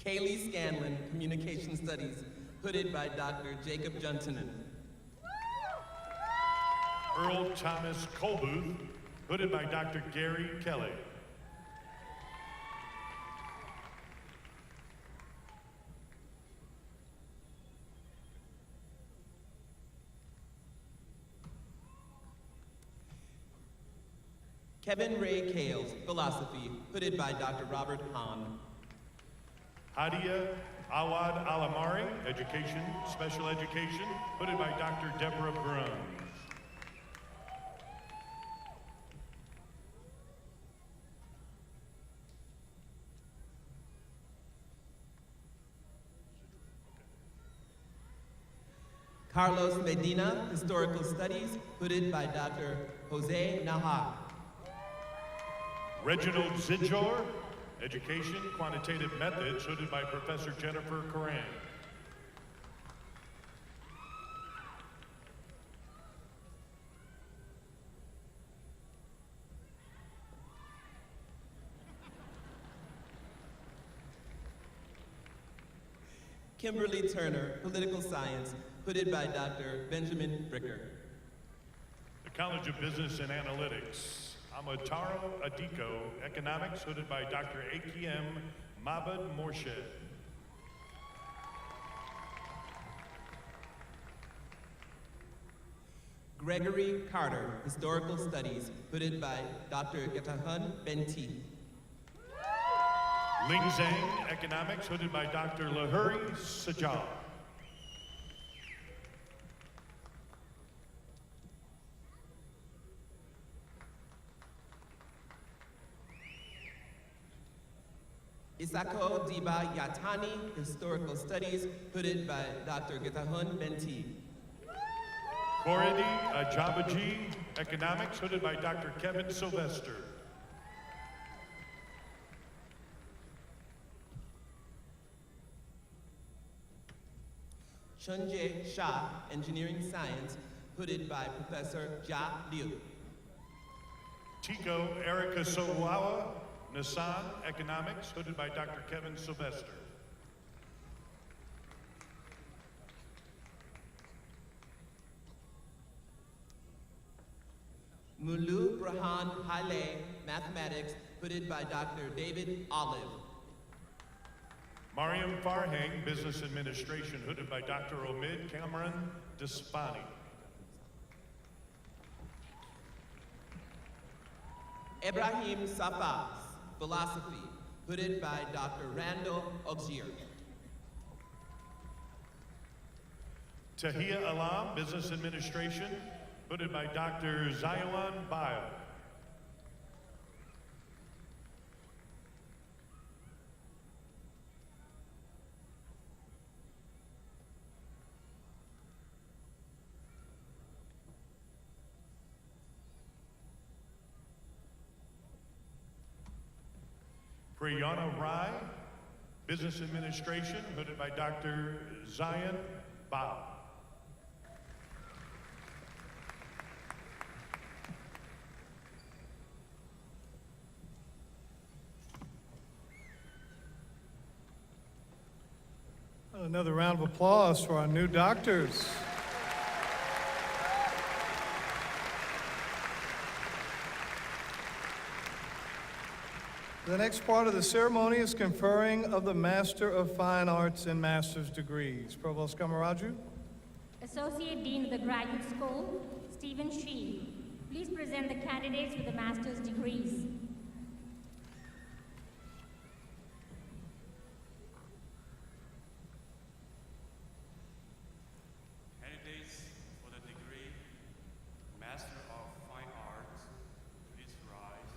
Kaylee Scanlon, Communication Studies, hooded by Dr. Jacob Juntunen. Earl Thomas Colbooth, hooded by Dr. Gary Kelly. Kevin Ray Kales, Philosophy, hooded by Dr. Robert Hahn. Hadia Awad Alamari, Education, Special Education, hooded by Dr. Deborah Bruns. Carlos Medina, Historical Studies, hooded by Dr. Jose Nahar. Reginald Zidjor, Education, Quantitative Methods, hooded by Professor Jennifer Coran. Kimberly Turner, Political Science, hooded by Dr. Benjamin Bricker. The College of Business and Analytics. Amataro Adiko, Economics, hooded by Dr. Akiem Mabad Morshed. Gregory Carter, Historical Studies, hooded by Dr. Getahan Benti. Ling Zhang, Economics, hooded by Dr. Lahuri Sajal. Isako Diba Yatani, Historical Studies, hooded by Dr. Getahan Benti. Koredi Ajabaji, Economics, hooded by Dr. Kevin Sylvester. Chunje Shah, Engineering Science, hooded by Professor Jia Liu. Tico Erica Sowawa, Nissan, Economics, hooded by Dr. Kevin Sylvester. Mulu Brahan Haile, Mathematics, hooded by Dr. David Olive. Mariam Farhang, Business Administration, hooded by Dr. Omid Cameron Despani. Ibrahim Safas, Philosophy, hooded by Dr. Randall Ogier. Tahia Alam, Business Administration, hooded by Dr. Zayuan Bio. Priyana Rai, Business Administration, hooded by Dr. Zion Bao. Another round of applause for our new doctors. The next part of the ceremony is conferring of the Master of Fine Arts and Master's degrees. Provost Kamaraju. Associate Dean of the Graduate School, Stephen Shee. Please present the candidates for the master's degrees. Candidates for the degree Master of Fine Arts, please rise.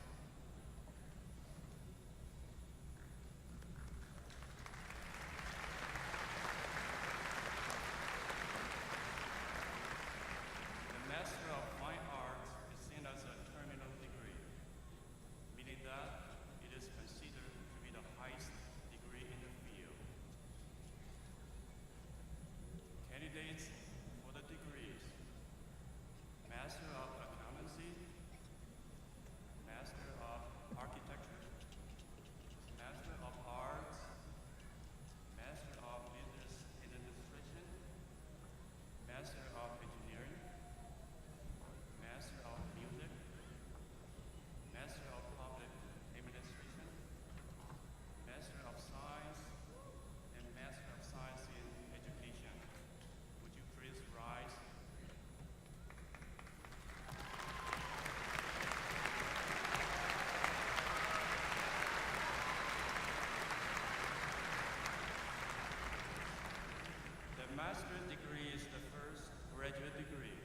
master's degree is the first graduate degree.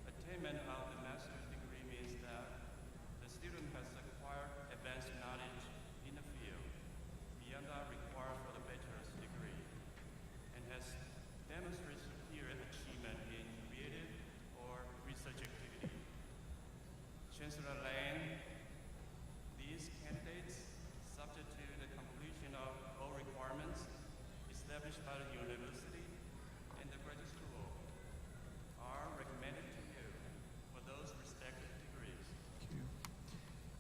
Attainment of the master's degree means that the student has acquired advanced knowledge in the field beyond that required for the bachelor's degree and has demonstrated superior achievement in creative or research activity. Chancellor Lane, these candidates, subject to the completion of all requirements established by the university and the graduate school, are recommended to you for those respective degrees.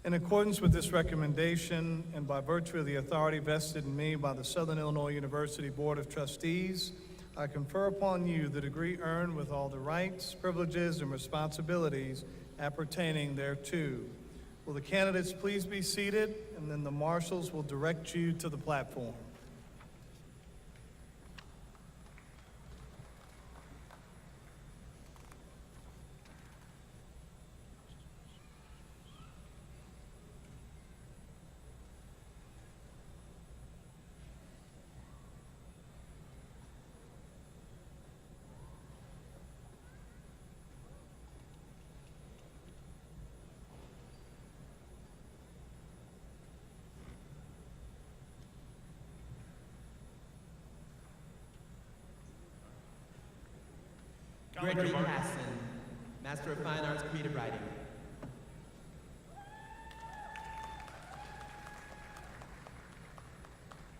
In accordance with this recommendation and by virtue of the authority vested in me by the Southern Illinois University Board of Trustees, I confer upon you the degree earned with all the rights, privileges, and responsibilities appertaining thereto. Will the candidates please be seated, and then the marshals will direct you to the platform. Gregory Hassan, Master of Fine Arts, Creative Writing.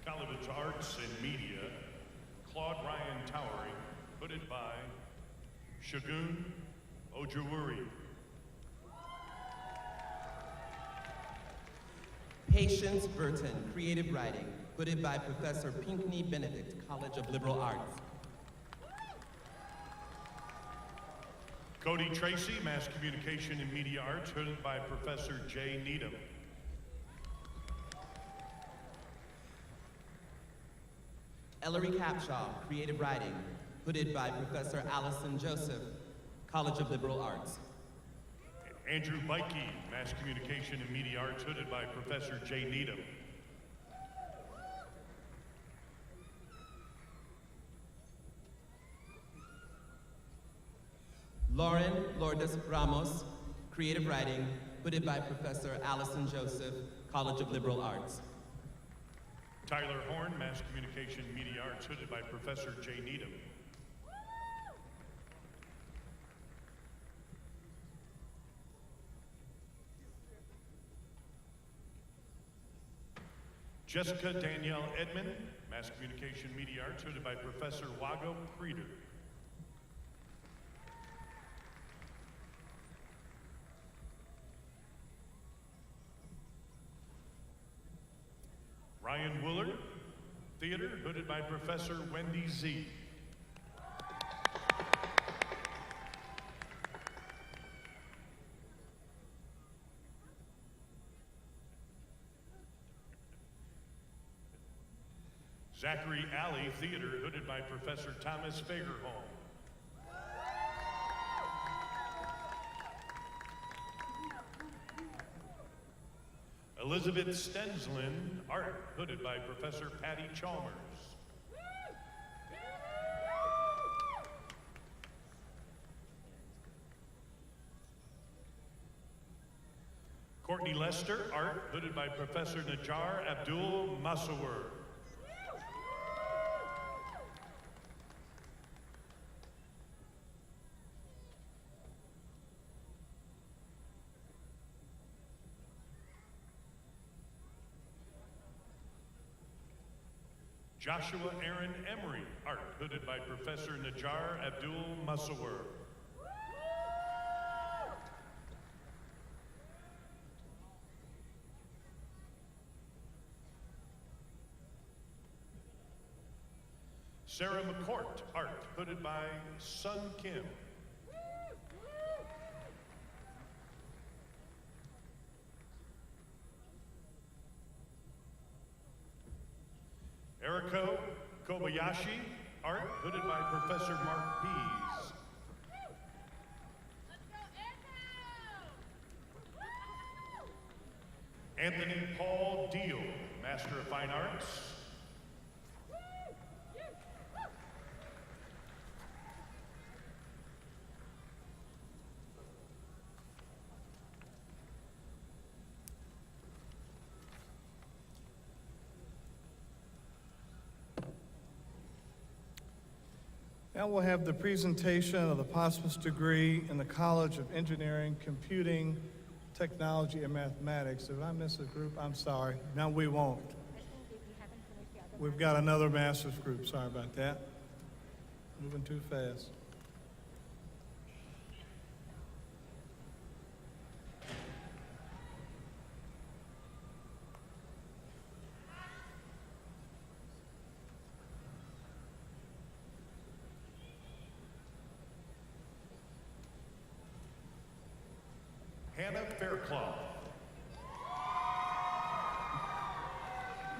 College of Arts and Media, Claude Ryan Towery, hooded by Shagun Ojawuri. Patience Burton, Creative Writing, hooded by Professor Pinckney Benedict, College of Liberal Arts. Cody Tracy, Mass Communication and Media Arts, hooded by Professor Jay Needham. Ellery Capshaw, Creative Writing, hooded by Professor Allison Joseph, College of Liberal Arts. Andrew Bikey, Mass Communication and Media Arts, hooded by Professor Jay Needham. Lauren Lourdes Ramos, Creative Writing, hooded by Professor Allison Joseph, College of Liberal Arts. Tyler Horn, Mass Communication and Media Arts, hooded by Professor Jay Needham. Jessica Danielle Edmond, Mass Communication and Media Arts, hooded by Professor Wago Creeder. Ryan Willard, Theater, hooded by Professor Wendy Z. Zachary Alley, Theater, hooded by Professor Thomas Fagerholm. Elizabeth Stenslin, Art, hooded by Professor Patty Chalmers. Courtney Lester, Art, hooded by Professor Najar Abdul Masawar. Joshua Aaron Emery, Art, hooded by Professor Najar Abdul Masawar. Sarah McCourt, Art, hooded by Sun Kim. Eriko Kobayashi, Art, hooded by Professor Mark Pease. Anthony Paul Deal, Master of Fine Arts. Now we'll have the presentation of the posthumous degree in the College of Engineering, Computing, Technology, and Mathematics. If I miss a group, I'm sorry. No, we won't. We've got another master's group. Sorry about that. Moving too fast. Hannah Fairclough.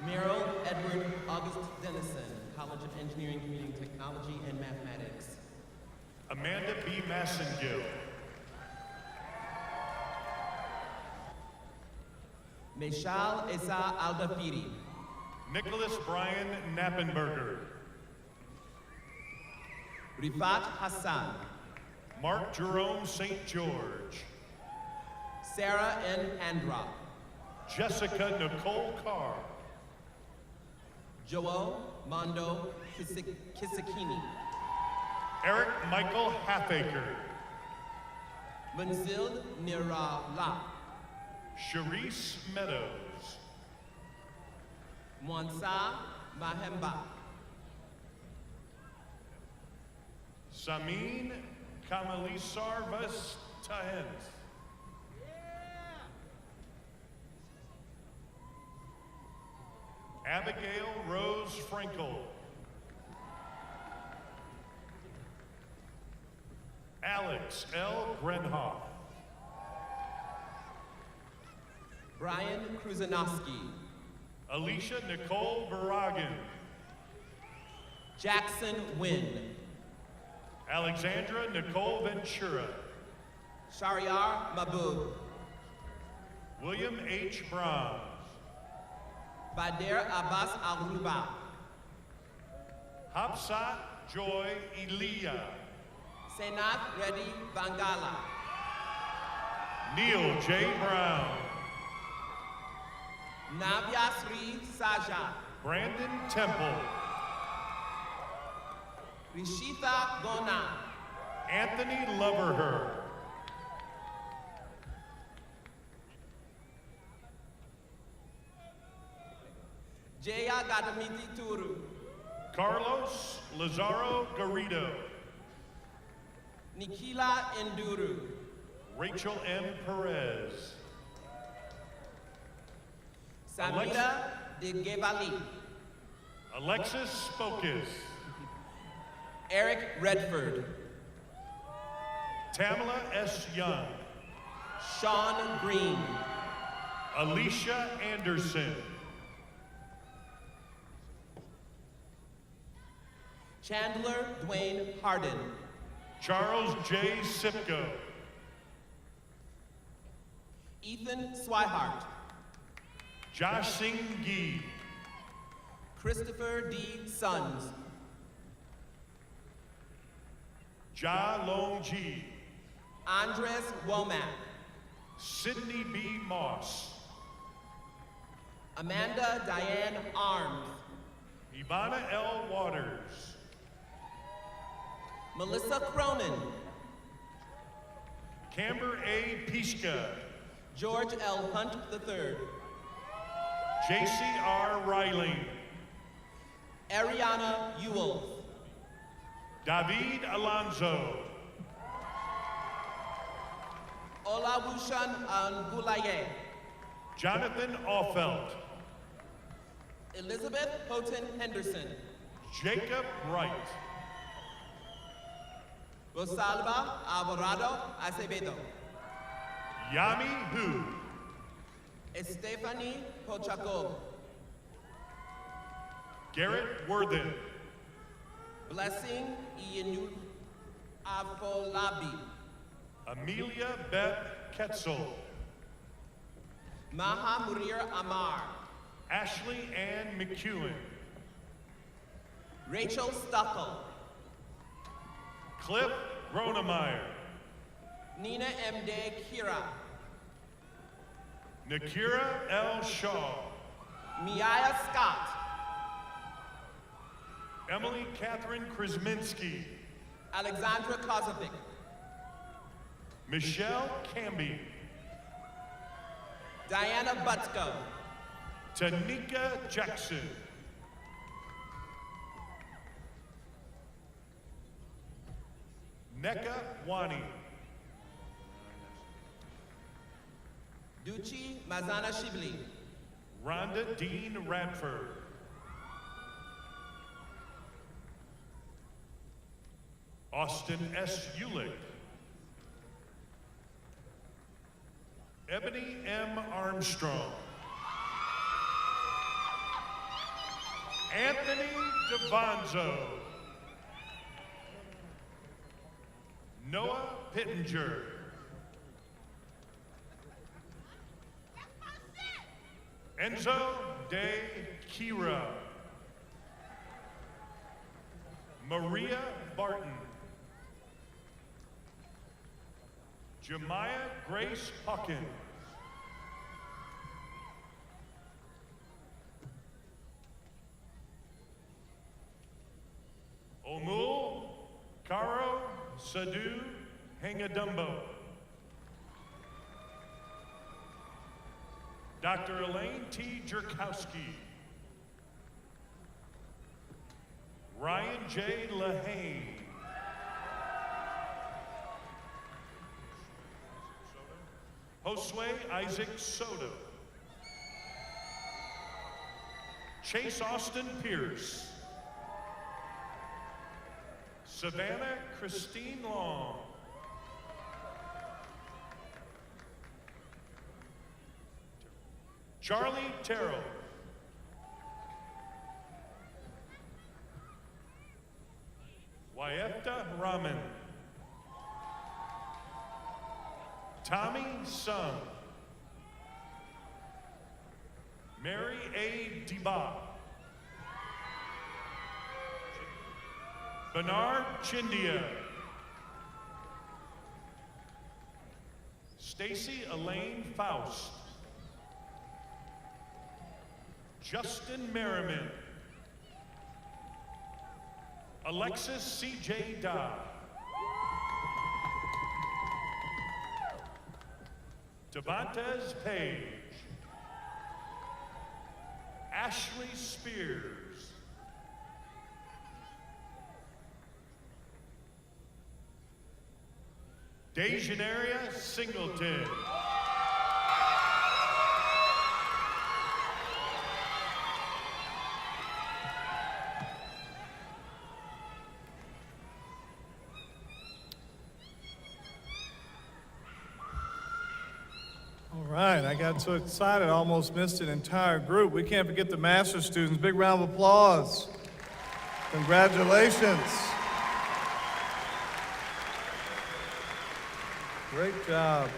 Merrill Edward August Dennison, College of Engineering, Computing Technology, and Mathematics. Amanda B. Massengill. Meshal Esa Aldafiri. Nicholas Brian Knappenberger. Rifat Hassan. Mark Jerome St. George. Sarah N. Androp. Jessica Nicole Carr. Joel Mondo Kisakini. Eric Michael Halfacre. Munzil Nirala. Sharice Meadows. Mwansa Mahemba. Samin Kamalisarvas Tahens. Abigail Rose Frankel. Alex L. Grenhoff. Brian Kruzanowski. Alicia Nicole Baragin. Jackson Wynn. Alexandra Nicole Ventura. Shariar Mabud. William H. Brahms. Bader Abbas Al-Ruba. Hapsat Joy Elia. Senath Reddy Bangala. Neil J. Brown. Navya Sri Saja. Brandon Temple. Rishita Gona. Anthony Loverher. Jaya Gadamiti Turu. Carlos Lazaro Garrido. Nikila Enduru. Rachel M. Perez. Samira De Gebali. Alexis Spokis. Eric Redford. Tamala S. Young. Sean Green. Alicia Anderson. Chandler Dwayne Harden. Charles J. Sipko. Ethan Swihart. Josh Singh Gee. Christopher D. Sons. Ja Long Ji. Andres Womack. Sydney B. Moss. Amanda Diane Arms. Ivana L. Waters. Melissa Cronin. Camber A. Pishka. George L. Hunt III. J.C.R. Riley. Ariana Ewell. David Alonso. Olawushan Angulaye. Jonathan Offelt. Elizabeth Houghton Henderson. Jacob Wright. Rosalba Alvarado Acevedo. Yami Hu. Estefany Pochaco. Garrett Worthen. Blessing Iyenu Afolabi. Amelia Beth Ketzel. Maha Murir Amar. Ashley Ann McEwen. Rachel Stuckel. Cliff Gronemeyer. Nina M. De Kira. Nakira L. Shaw. Miaya Scott. Emily Catherine Krasminski. Alexandra Kozovic. Michelle Camby. Diana Butsko. Tanika Jackson. Neka Wani. Duchi Mazana Shibli. Rhonda Dean Radford. Austin S. Ulick. Ebony M. Armstrong. Anthony DeVonzo. Noah Pittenger. Enzo De Kira. Maria Barton. Jemiah Grace Hawkins. Omul Karo Sadu Hangadumbo. Dr. Elaine T. Jerkowski. Ryan J. Lahane. Josue Isaac Soto. Chase Austin Pierce. Savannah Christine Long. Charlie Terrell. Wyefta Rahman. Tommy Sung. Mary A. Deba. Bernard Chindia. Stacy Elaine Faust. Justin Merriman. Alexis C.J. Dodd. Devontes Page. Ashley Spears. Dejaneria Singleton. All right, I got so excited I almost missed an entire group. We can't forget the master's students. Big round of applause. Congratulations. Great job.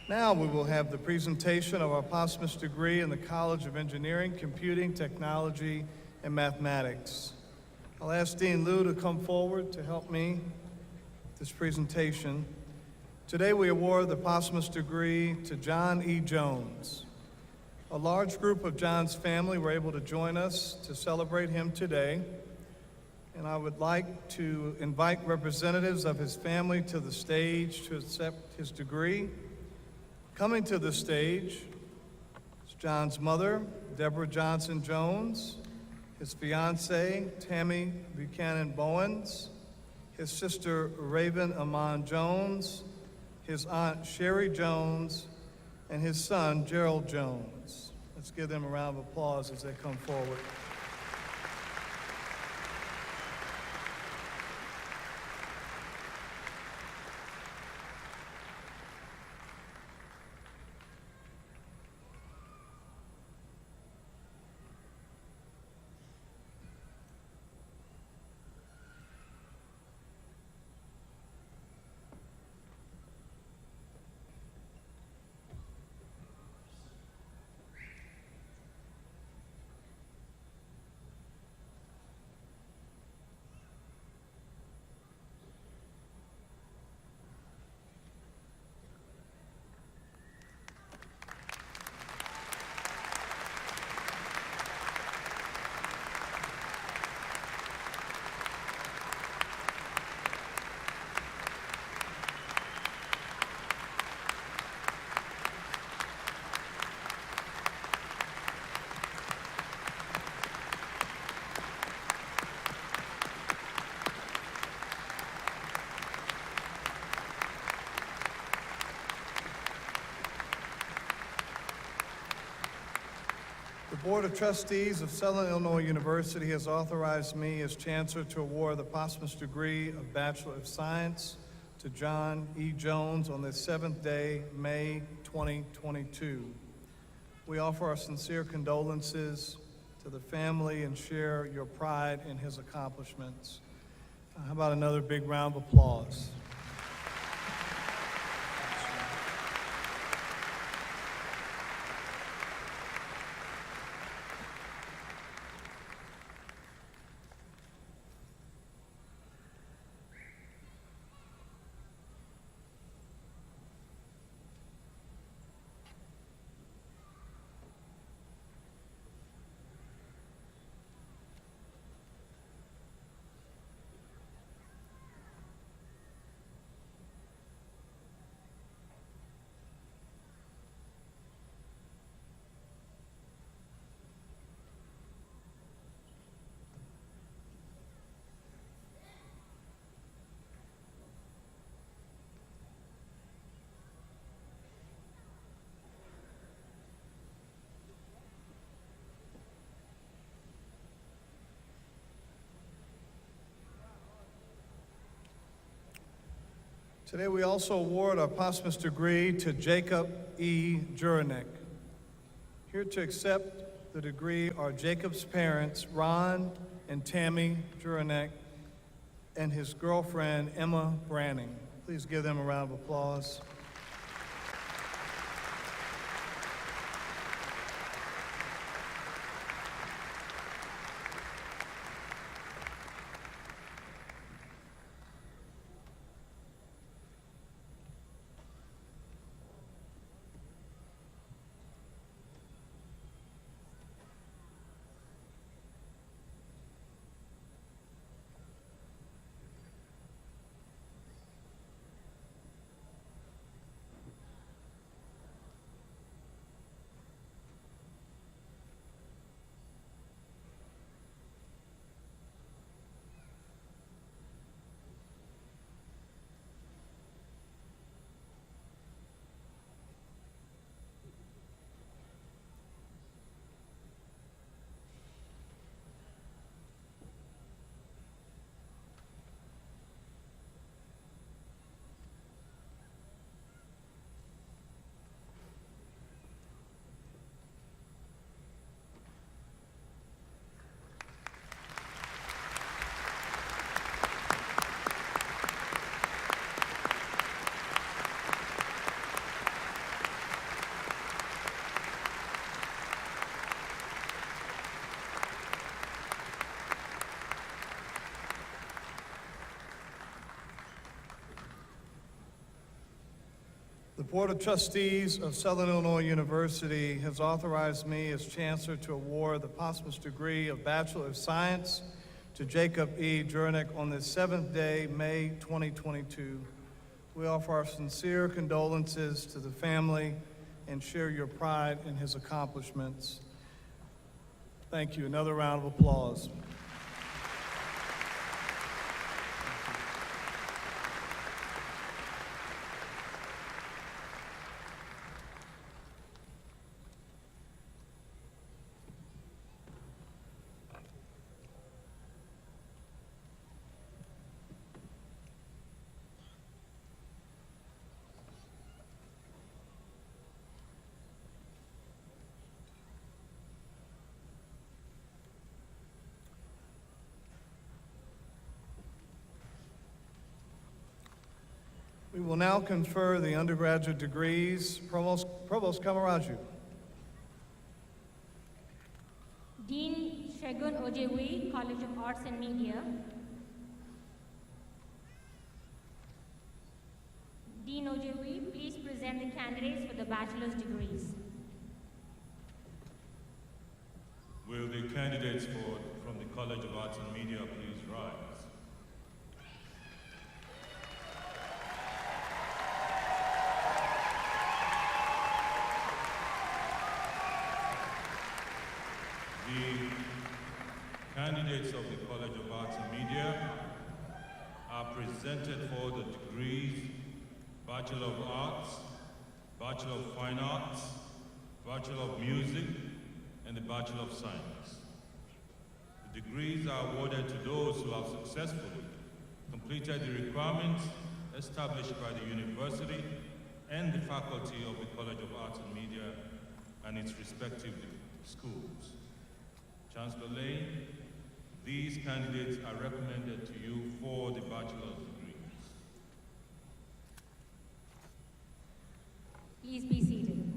Now we will have the presentation of our posthumous degree in the College of Engineering, Computing, Technology, and Mathematics. I'll ask Dean Liu to come forward to help me with this presentation. Today we award the posthumous degree to John E. Jones. A large group of John's family were able to join us to celebrate him today, and I would like to invite representatives of his family to the stage to accept his degree. Coming to the stage is John's mother, Deborah Johnson Jones, his fiancée, Tammy Buchanan Bowens, his sister, Raven Amon Jones, his aunt, Sherry Jones, and his son, Gerald Jones. Let's give them a round of applause as they come forward. Board of Trustees of Southern Illinois University has authorized me as Chancellor to award the posthumous degree of Bachelor of Science to John E. Jones on the 7th day, May 2022. We offer our sincere condolences to the family and share your pride in his accomplishments. How about another big round of applause? Today we also award our posthumous degree to Jacob E. Juranek. Here to accept the degree are Jacob's parents, Ron and Tammy Juranek, and his girlfriend, Emma Branning. Please give them a round of applause. The Board of Trustees of Southern Illinois University has authorized me as Chancellor to award the posthumous degree of Bachelor of Science to Jacob E. Juranek on the 7th day, May 2022. We offer our sincere condolences to the family and share your pride in his accomplishments. Thank you. Another round of applause. We will now confer the undergraduate degrees. Provost Kamaraju. Dean Shegun Ojewi, College of Arts and Media. Dean Ojewi, please present the candidates for the bachelor's degrees. Will the candidates from the College of Arts and Media please rise? The candidates of the College of Arts and Media are presented for the degrees Bachelor of Arts, Bachelor of Fine Arts, Bachelor of Music, and the Bachelor of Science. The degrees are awarded to those who have successfully completed the requirements established by the university and the faculty of the College of Arts and Media and its respective schools. Chancellor Lane, these candidates are recommended to you for the bachelor's degrees. Please be seated.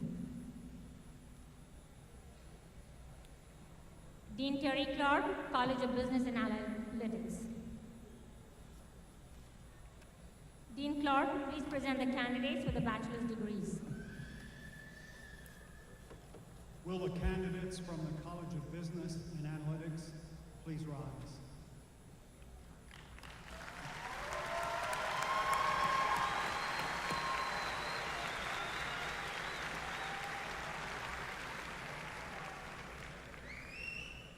Dean Terry Clark, College of Business and Analytics. Dean Clark, please present the candidates for the bachelor's degrees. Will the candidates from the College of Business and Analytics please rise?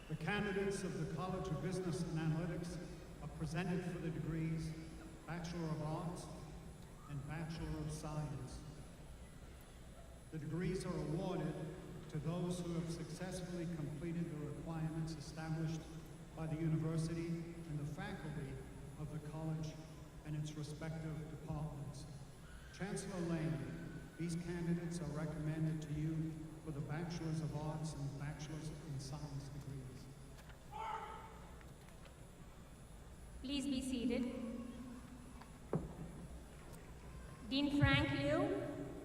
The candidates of the College of Business and Analytics are presented for the degrees Bachelor of Arts and Bachelor of Science. The degrees are awarded to those who have successfully completed the requirements established by the university and the faculty of the college and its respective departments. Chancellor Lane, these candidates are recommended to you for the Bachelors of Arts and Bachelors in Science degrees. Please be seated. Dean Frank Liu,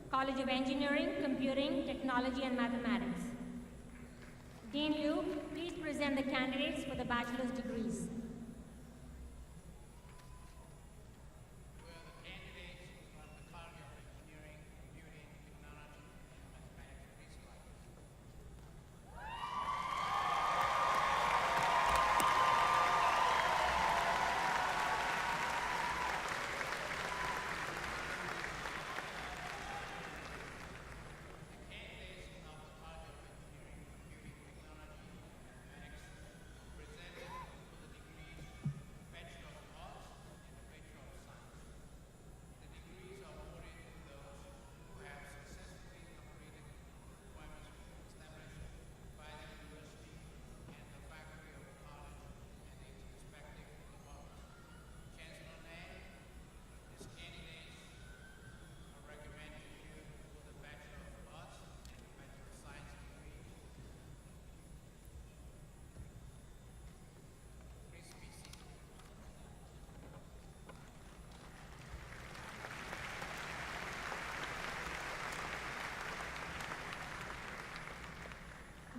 College of Engineering, Computing, Technology, and Mathematics. Dean Liu, please present the candidates for the bachelor's degrees.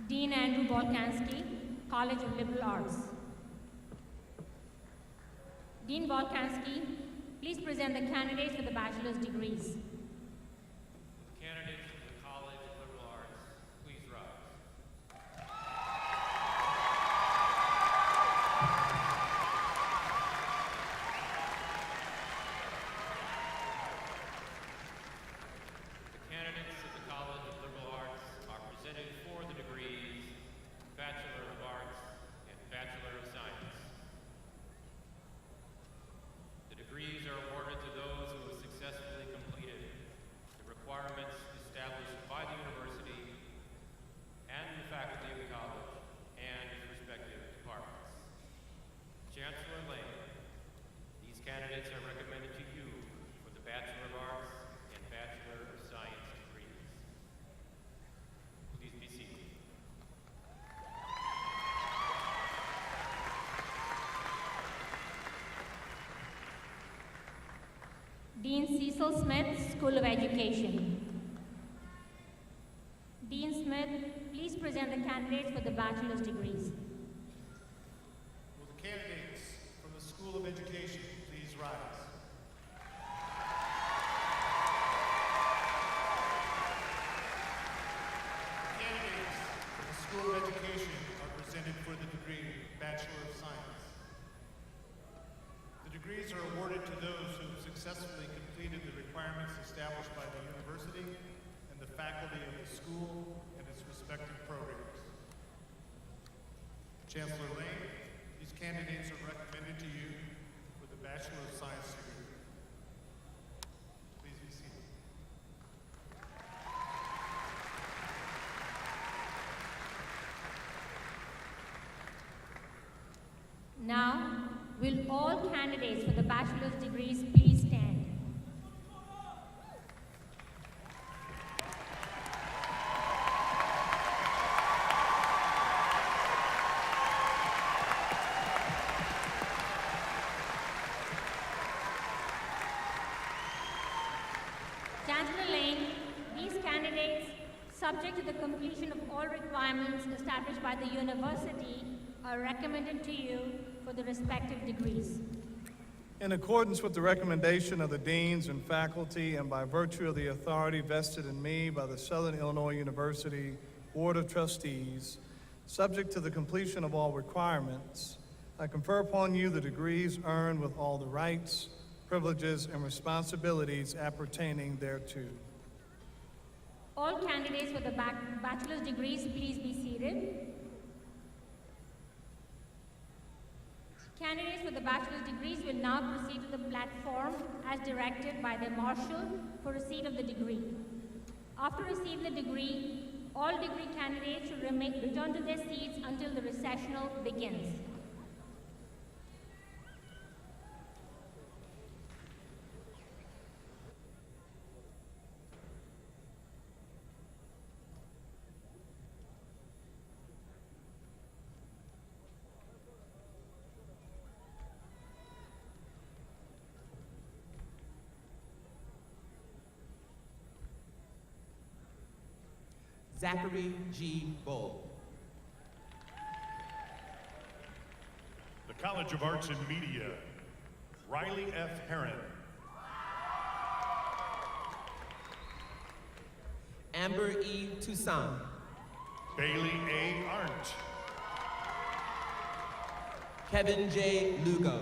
Dean Andrew Volkansky, College of Liberal Arts. Dean Volkansky, please present the candidates for the bachelor's degrees. Candidates for the College of Liberal Arts, please rise. The candidates of the College of Liberal Arts are presented for the degrees Bachelor of Arts and Bachelor of Science. The degrees are awarded to those who have successfully completed the requirements established by the university and the faculty of the college and its respective departments. Chancellor Lane, these candidates are recommended to you for the Bachelor of Arts and Bachelor of Science degrees. Please be seated. Dean Cecil Smith, School of Education. Dean Smith, please present the candidates for the bachelor's degrees. Will the candidates from the School of Education please rise? Candidates from the School of Education are presented for the degree Bachelor of Science. The degrees are awarded to those who have successfully completed the requirements established by the university and the faculty of the school and its respective programs. Chancellor Lane, these candidates are recommended to you for the Bachelor of Science degree. Please be seated. Now, will all candidates for the bachelor's degrees please stand? Chancellor Lane, these candidates, subject to the completion of all requirements established by the university, are recommended to you for the respective degrees. In accordance with the recommendation of the deans and faculty and by virtue of the authority vested in me by the Southern Illinois University Board of Trustees, subject to the completion of all requirements, I confer upon you the degrees earned with all the rights, privileges, and responsibilities appertaining thereto. All candidates for the bachelor's degrees, please be seated. Candidates for the bachelor's degrees will now proceed to the platform as directed by their marshal for receipt of the degree. After receiving the degree, all degree candidates should return to their seats until the recessional begins. Zachary G. Bull. The College of Arts and Media, Riley F. Herron. Amber E. Toussaint. Bailey A. Arndt. Kevin J. Lugo.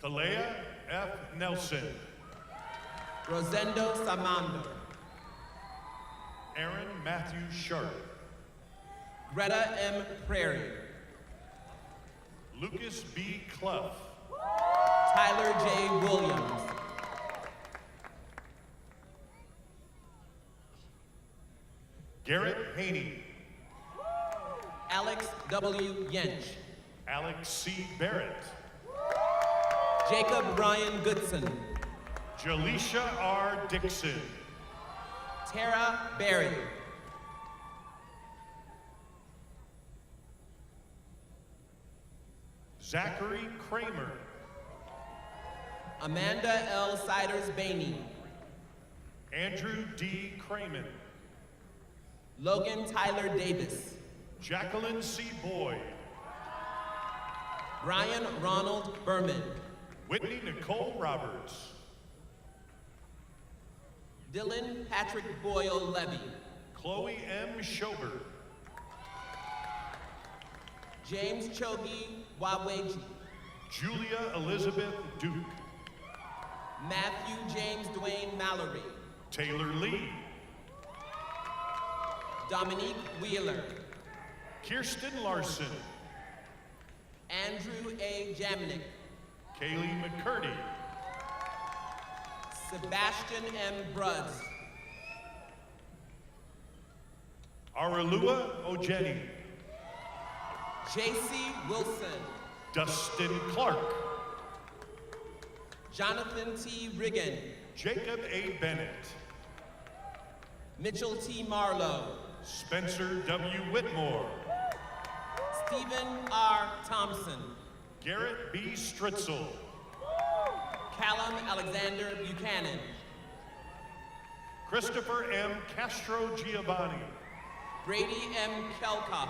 Kalea F. Nelson. Rosendo Samando. Aaron Matthew Sharp. Greta M. Prairie. Lucas B. Clough. Tyler J. Williams. Garrett Haney. Alex W. Yench. Alex C. Barrett. Jacob Ryan Goodson. Jaleisha R. Dixon. Tara Berry. Zachary Kramer. Amanda L. Siders Bainey. Andrew D. Cramen. Logan Tyler Davis. Jacqueline C. Boyd. Ryan Ronald Berman. Whitney Nicole Roberts. Dylan Patrick Boyle Levy. Chloe M. Schober. James Chogi Waweji. Julia Elizabeth Duke. Matthew James Dwayne Mallory. Taylor Lee. Dominique Wheeler. Kirsten Larson. Andrew A. Jamnick. Kaylee McCurdy. Sebastian M. Bruds. Aralua Ojeni. J.C. Wilson. Dustin Clark. Jonathan T. Riggin. Jacob A. Bennett. Mitchell T. Marlowe. Spencer W. Whitmore. Stephen R. Thompson. Garrett B. Stritzel. Callum Alexander Buchanan. Christopher M. Castro Giovanni. Brady M. Kelkoff.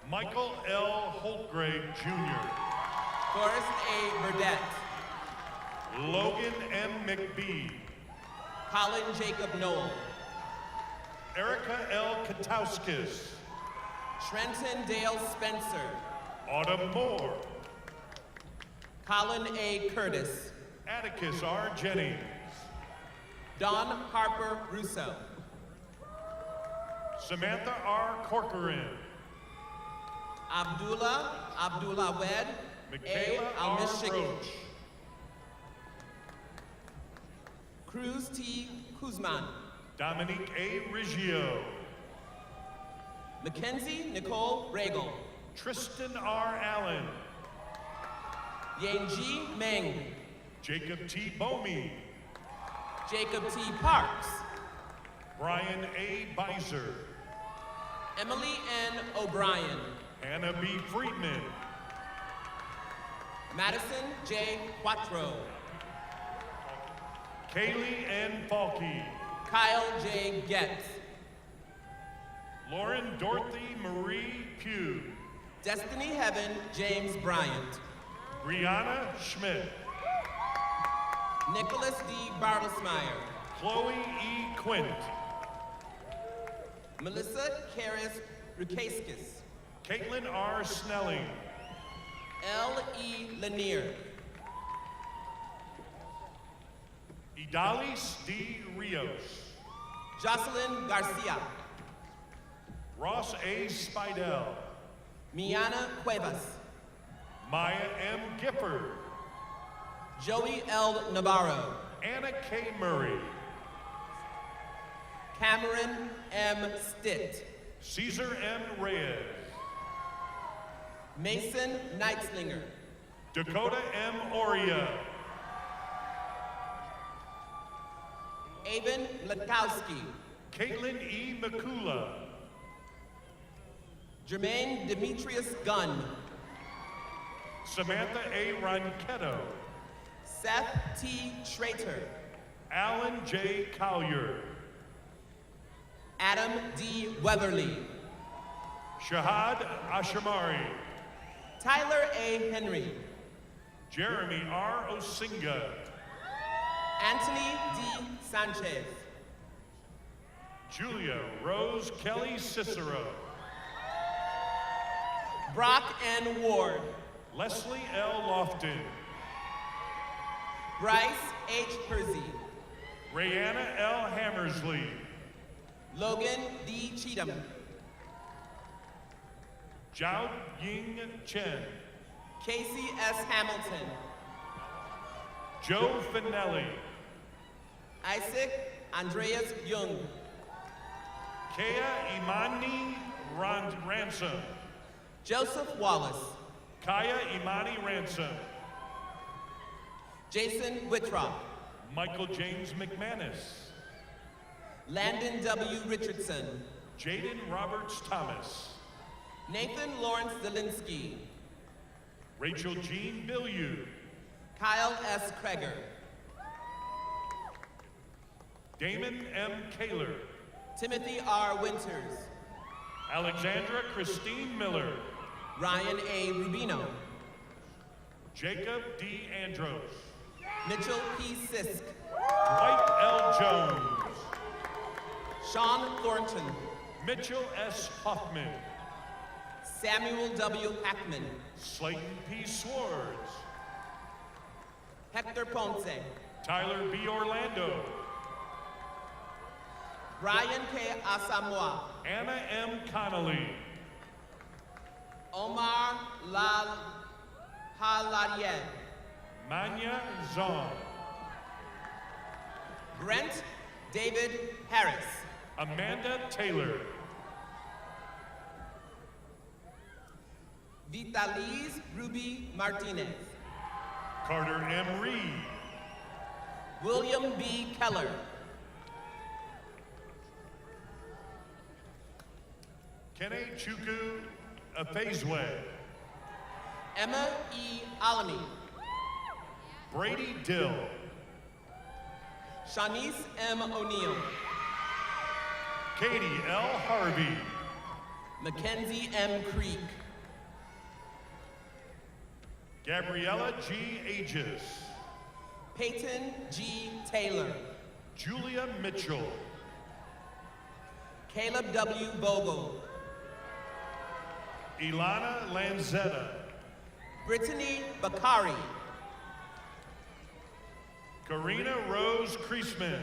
Michael L. Holtgrave Jr. Forrest A. Burdette. Logan M. McBee. Colin Jacob Noel. Erica L. Katauskis. Trenton Dale Spencer. Autumn Moore. Colin A. Curtis. Atticus R. Jennings. Don Harper Russo. Samantha R. Corcoran. Abdullah Wed. Michaela A. R. Almishik. Roach. Cruz T. Kuzman. Dominique A. Riggio. Mackenzie Nicole Regal. Tristan R. Allen. Yanji Meng. Jacob T. Bomey. Jacob T. Parks. Brian A. Beiser. Emily N. O'Brien. Hannah B. Friedman. Madison J. Quattro. Kaylee N. Falke. Kyle J. Getz. Lauren Dorothy Marie Pugh. Destiny Heaven James Bryant. Brianna Schmidt. Nicholas D. Bartlesmeyer. Chloe E. Quint. Melissa Karis Rukaiskis. Caitlin R. Snelling. L. E. Lanier. Idalis D. Rios. Jocelyn Garcia. Ross A. Spidell. Miana Cuevas. Maya M. Gifford. Joey L. Navarro. Anna K. Murray. Cameron M. Stitt. Caesar M. Reyes. Mason Nightslinger. Dakota M. Oria. Avon Latkowski. Caitlin E. McCula. Jermaine Demetrius Gunn. Samantha A. Ronquetto. Seth T. Schrater. Alan J. Collier. Adam D. Weatherly. Shahad Ashamari. Tyler A. Henry. Jeremy R. Osinga. Anthony D. Sanchez. Julia Rose Kelly Cicero. Brock N. Ward. Leslie L. Lofton. Bryce H. Hersey. Rayanna L. Hammersley. Logan D. Cheatham. Zhao Ying Chen. Casey S. Hamilton. Joe Finelli. Isaac Andreas Jung. Kea Imani Ransom. Joseph Wallace. Kaya Imani Ransom. Jason Wittrock. Michael James McManus. Landon W. Richardson. Jaden Roberts Thomas. Nathan Lawrence Zelinsky. Rachel Jean Bilyeu. Kyle S. Kreger. Damon M. Kaler. Timothy R. Winters. Alexandra Christine Miller. Ryan A. Rubino. Jacob D. Andros. Mitchell P. Sisk. Dwight L. Jones. Sean Thornton. Mitchell S. Hoffman. Samuel W. Hackman. Slayton P. Swords. Hector Ponce. Tyler B. Orlando. Brian K. Asamoah. Anna M. Connolly. Omar Lal Halarieh. Manya Zong. Brent David Harris. Amanda Taylor. Vitalise Ruby Martinez. Carter M. Reed. William B. Keller. Kene Chukwu Afezwe. Emma E. Alamy. Brady Dill. Shanice M. O'Neill. Katie L. Harvey. Mackenzie M. Creek. Gabriella G. Aegis. Peyton G. Taylor. Julia Mitchell. Caleb W. Vogel. Ilana Lanzetta. Brittany Bakari. Karina Rose Kreisman.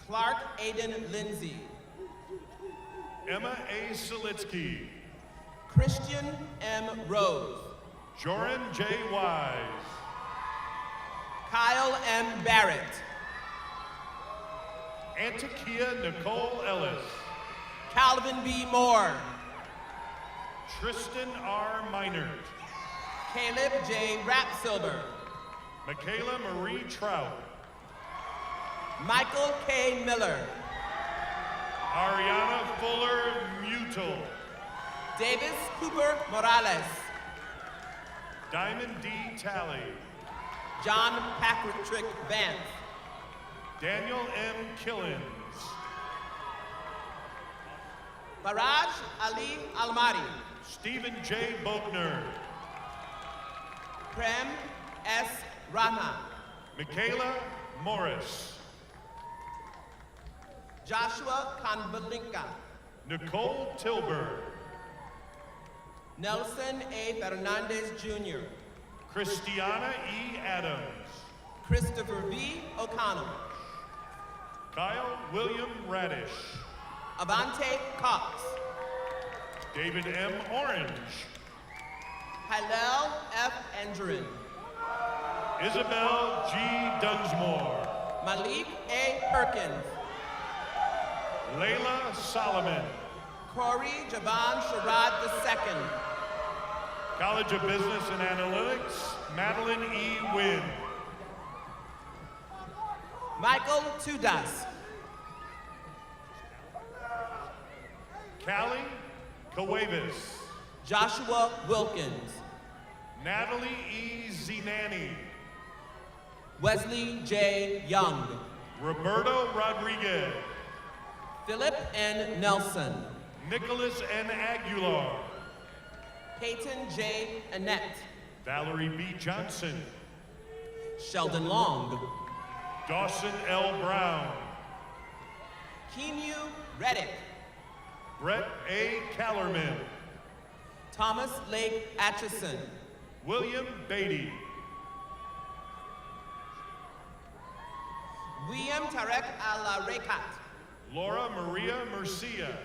Clark Aiden Lindsay. Emma A. Selitsky. Christian M. Rose. Joran J. Wise. Kyle M. Barrett. Antikia Nicole Ellis. Calvin B. Moore. Tristan R. Meinert. Caleb J. Rapsilver. Michaela Marie Trout. Michael K. Miller. Ariana Fuller Mutil. Davis Cooper Morales. Diamond D. Talley. John Patrick Vance. Daniel M. Killens. Faraj Ali Almari. Stephen J. Bogner. Prem S. Rana. Michaela Morris. Joshua Kanbalinka. Nicole Tilburg. Nelson A. Fernandez Jr. Christiana E. Adams. Christopher V. O'Connell. Kyle William Radish. Avante Cox. David M. Orange. Hillel F. Andrin. Isabel G. Dunsmore. Malik A. Perkins. Layla Solomon. Corey Javan Sharad II. College of Business and Analytics, Madeline E. Wynn. Michael Tudas. Callie Cuevas. Joshua Wilkins. Natalie E. Zinani. Wesley J. Young. Roberto Rodriguez. Philip N. Nelson. Nicholas N. Aguilar. Peyton J. Annette. Valerie B. Johnson. Sheldon Long. Dawson L. Brown. Keanu Reddick. Brett A. Kellerman. Thomas Lake Atchison. William Beatty. William Tarek Al-Rekat. Laura Maria Murcia.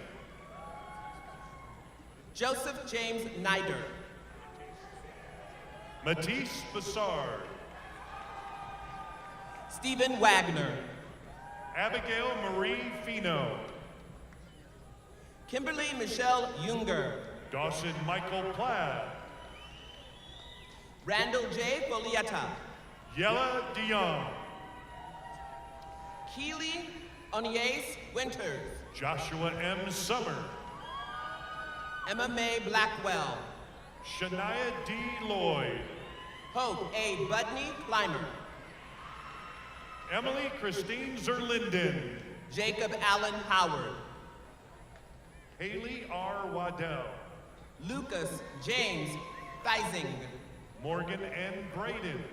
Joseph James Nider. Matisse Bassard. Stephen Wagner. Abigail Marie Fino. Kimberly Michelle Junger. Dawson Michael Platt. Randall J. Folietta. Yella DeYoung. Keely Onies Winters. Joshua M. Summer. Emma Mae Blackwell. Shania D. Lloyd. Hope A. Budney Clymer. Emily Christine Zerlinden. Jacob Allen Howard. Haley R. Waddell. Lucas James Theising. Morgan N. Graydon.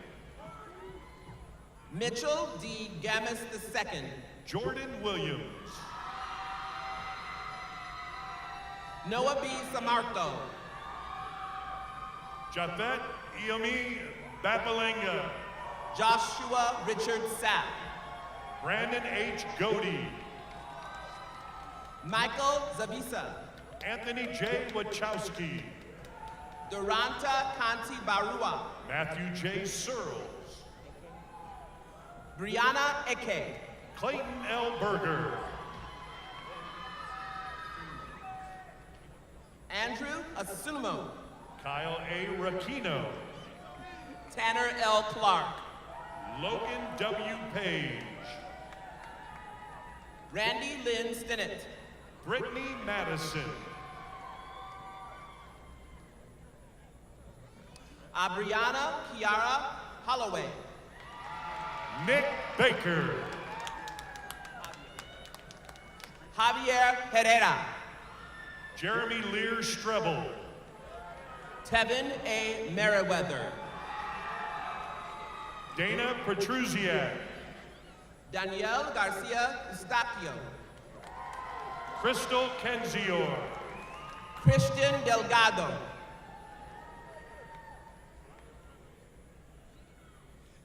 Mitchell D. Gammis II. Jordan Williams. Noah B. Samarto. Japhet Iomi Bapalenga. Joshua Richard Sapp. Brandon H. Godey. Michael Zavisa. Anthony J. Wachowski. Duranta Kanti Barua. Matthew J. Searles. Brianna Eke. Clayton L. Berger. Andrew Asumo. Kyle A. Rakino. Tanner L. Clark. Logan W. Page. Randy Lynn Stinnett. Brittany Madison. Abriana Kiara Holloway. Nick Baker. Javier Herrera. Jeremy Lear Strebel. Tevin A. Merriweather. Dana Petruziak. Danielle Garcia Eustaquio. Crystal Kenzior. Christian Delgado.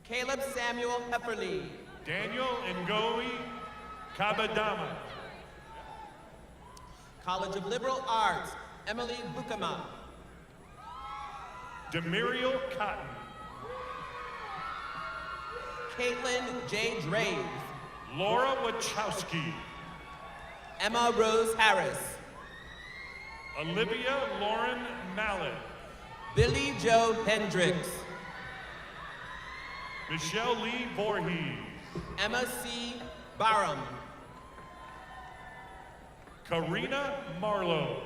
Caleb Samuel Hefferly. Daniel Ngowi Kabadama. College of Liberal Arts, Emily Bukama. Demiriel Cotton. Caitlin J. Draves. Laura Wachowski. Emma Rose Harris. Olivia Lauren Mallet. Billy Joe Hendricks. Michelle Lee Voorhees. Emma C. Barham. Karina Marlowe.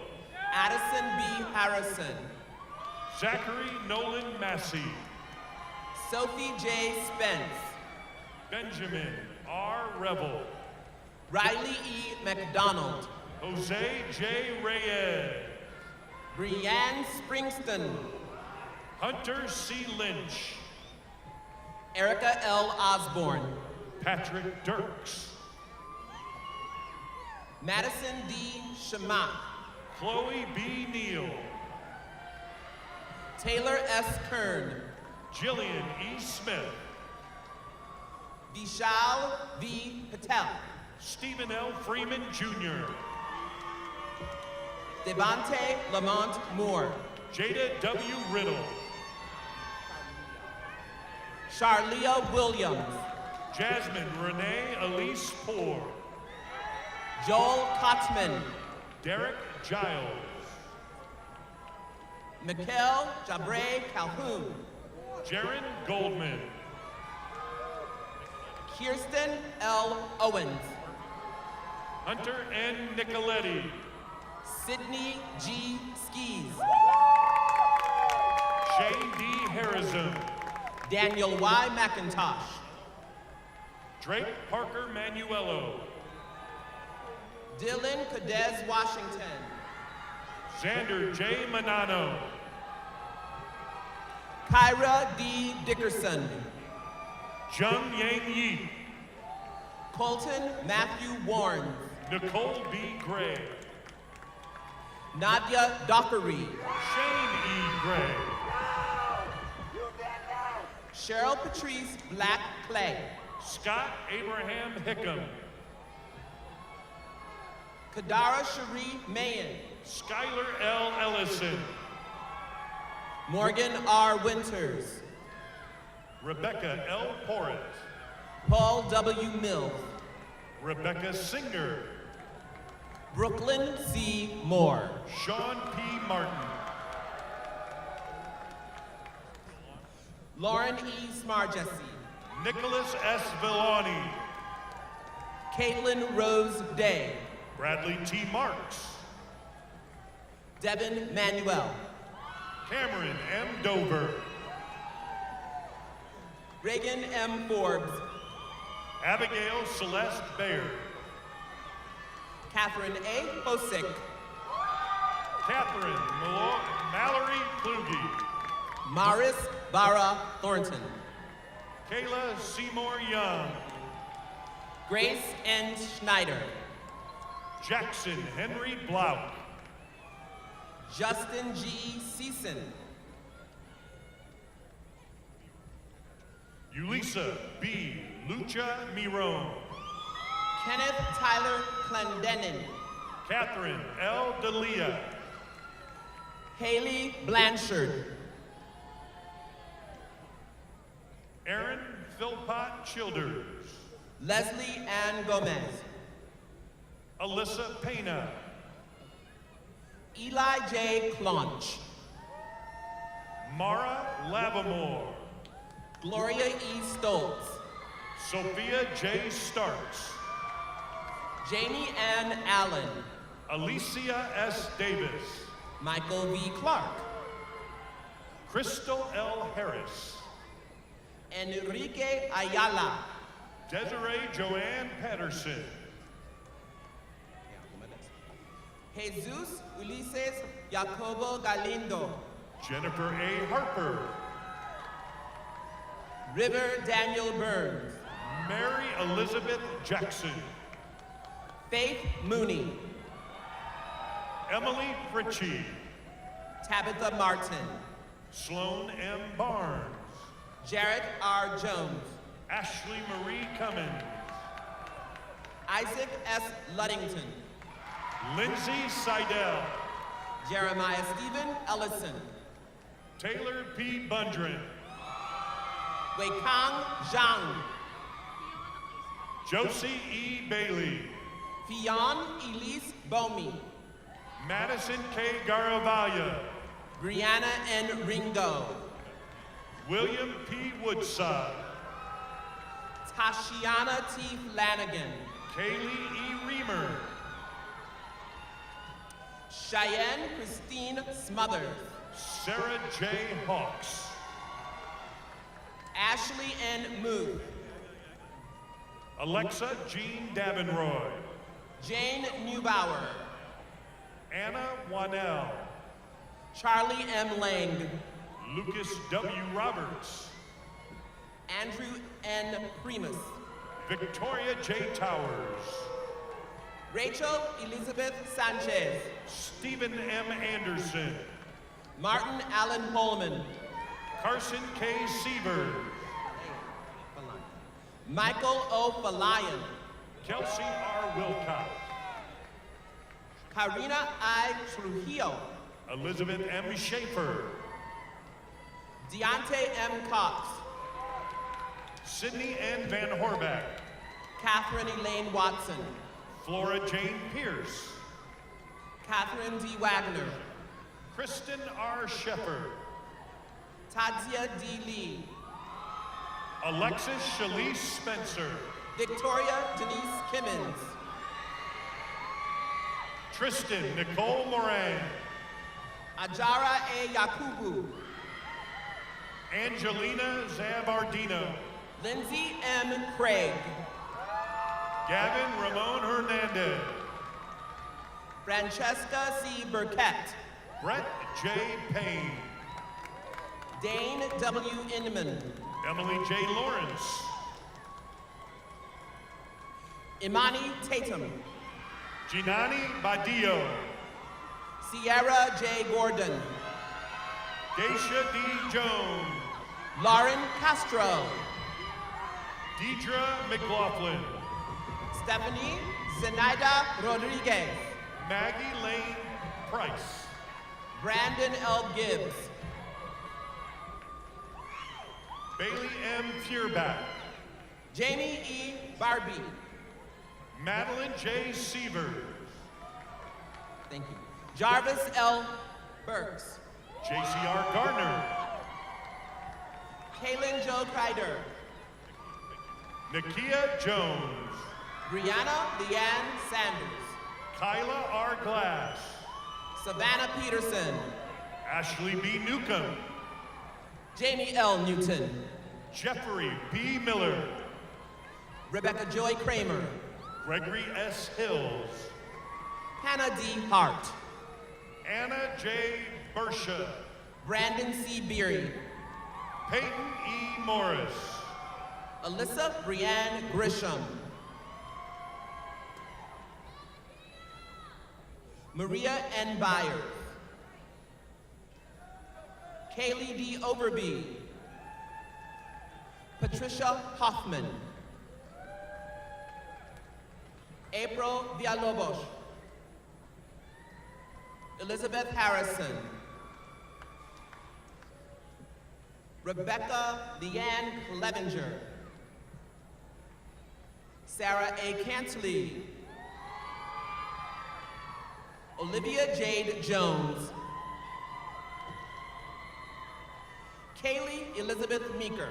Addison B. Harrison. Zachary Nolan Massey. Sophie J. Spence. Benjamin R. Revel. Riley E. McDonald. Jose J. Reyes. Brianne Springston. Hunter C. Lynch. Erica L. Osborne. Patrick Dirks. Madison D. Shamak. Chloe B. Neal. Taylor S. Kern. Jillian E. Smith. Vishal V. Patel. Stephen L. Freeman Jr. Devante Lamont Moore. Jada W. Riddle. Charlia Williams. Jasmine Renee Elise Poor. Joel Kotzman. Derek Giles. Mikkel Jabre Calhoun. Jaron Goldman. Kirsten L. Owens. Hunter N. Nicoletti. Sydney G. Skis. Shane D. Harrison. Daniel Y. McIntosh. Drake Parker Manuelo. Dylan Cadez Washington. Xander J. Manano. Kyra D. Dickerson. Jung Yang Yi. Colton Matthew Warren. Nicole B. Gray. Nadia Dockery. Shane E. Gray. Cheryl Patrice Black Clay. Scott Abraham Hickam. Kadara Cherie Mayen. Skylar L. Ellison. Morgan R. Winters. Rebecca L. Porritt. Paul W. Mills. Rebecca Singer. Brooklyn C. Moore. Sean P. Martin. Lauren E. Smargessi. Nicholas S. Villani. Caitlin Rose Day. Bradley T. Marks. Devin Manuel. Cameron M. Dover. Reagan M. Forbes. Abigail Celeste Baird. Catherine A. Hosick. Catherine Mallory Kluge. Maris Barra Thornton. Kayla Seymour Young. Grace N. Schneider. Jackson Henry Blount. Justin G. Season. Ulisa B. Lucha Miron. Kenneth Tyler Clendenin. Catherine L. Delia. Haley Blanchard. Aaron Philpott Childers. Leslie Ann Gomez. Alyssa Pena. Eli J. Clonch. Mara Lavamore. Gloria E. Stoltz. Sophia J. Starks. Jamie Ann Allen. Alicia S. Davis. Michael V. Clark. Crystal L. Harris. Enrique Ayala. Desiree Joanne Patterson. Jesus Ulises Jacobo Galindo. Jennifer A. Harper. River Daniel Burns. Mary Elizabeth Jackson. Faith Mooney. Emily Fritchie. Tabitha Martin. Sloan M. Barnes. Jarrett R. Jones. Ashley Marie Cummins. Isaac S. Luddington. Lindsay Seidel. Jeremiah Stephen Ellison. Taylor P. Bundren. Weikang Zhang. Josie E. Bailey. Fionn Elise Bomi. Madison K. Garavaglia. Brianna N. Ringo. William P. Woodside. Tashiana T. Flanagan. Kaylee E. Reamer. Cheyenne Christine Smothers. Sarah J. Hawks. Ashley N. Muth. Alexa Jean Davenroy. Jane Neubauer. Anna Wanell. Charlie M. Lang. Lucas W. Roberts. Andrew N. Primus. Victoria J. Towers. Rachel Elizabeth Sanchez. Stephen M. Anderson. Martin Allen Holman. Carson K. Sievers. Michael O. Falayan. Kelsey R. Wilcox. Karina I. Trujillo. Elizabeth M. Schaefer. Deontay M. Cox. Sydney N. Van Horvath. Catherine Elaine Watson. Flora Jane Pierce. Catherine D. Wagner. Kristen R. Shepard. Tadia D. Lee. Alexis Shalise Spencer. Victoria Denise Kimmins. Tristan Nicole Moran. Ajara A. Yakubu. Angelina Zabardino. Lindsay M. Craig. Gavin Ramon Hernandez. Francesca C. Burkett. Brett J. Payne. Dane W. Inman. Emily J. Lawrence. Imani Tatum. Ginani Badillo. Sierra J. Gordon. Daisha D. Jones. Lauren Castro. Deidre McLaughlin. Stephanie Zenaida Rodriguez. Maggie Lane Price. Brandon L. Gibbs. Bailey M. Feuerbach. Jamie E. Barbie. Madeline J. Sievers. Thank you. Jarvis L. Burks. JCR Garner. Kaylin Jo Kreider. Nakia Jones. Brianna Leanne Sanders. Kyla R. Glass. Savannah Peterson. Ashley B. Newcomb. Jamie L. Newton. Jeffrey B. Miller. Rebecca Joy Kramer. Gregory S. Hills. Hannah D. Hart. Anna J. Bersha. Brandon C. Beery. Peyton E. Morris. Alyssa Brianne Grisham. Maria N. Byers. Kaylee D. Overby. Patricia Hoffman. April Villalobos. Elizabeth Harrison. Rebecca Leanne Clevenger. Sarah A. Cantley. Olivia Jade Jones. Kaylee Elizabeth Meeker.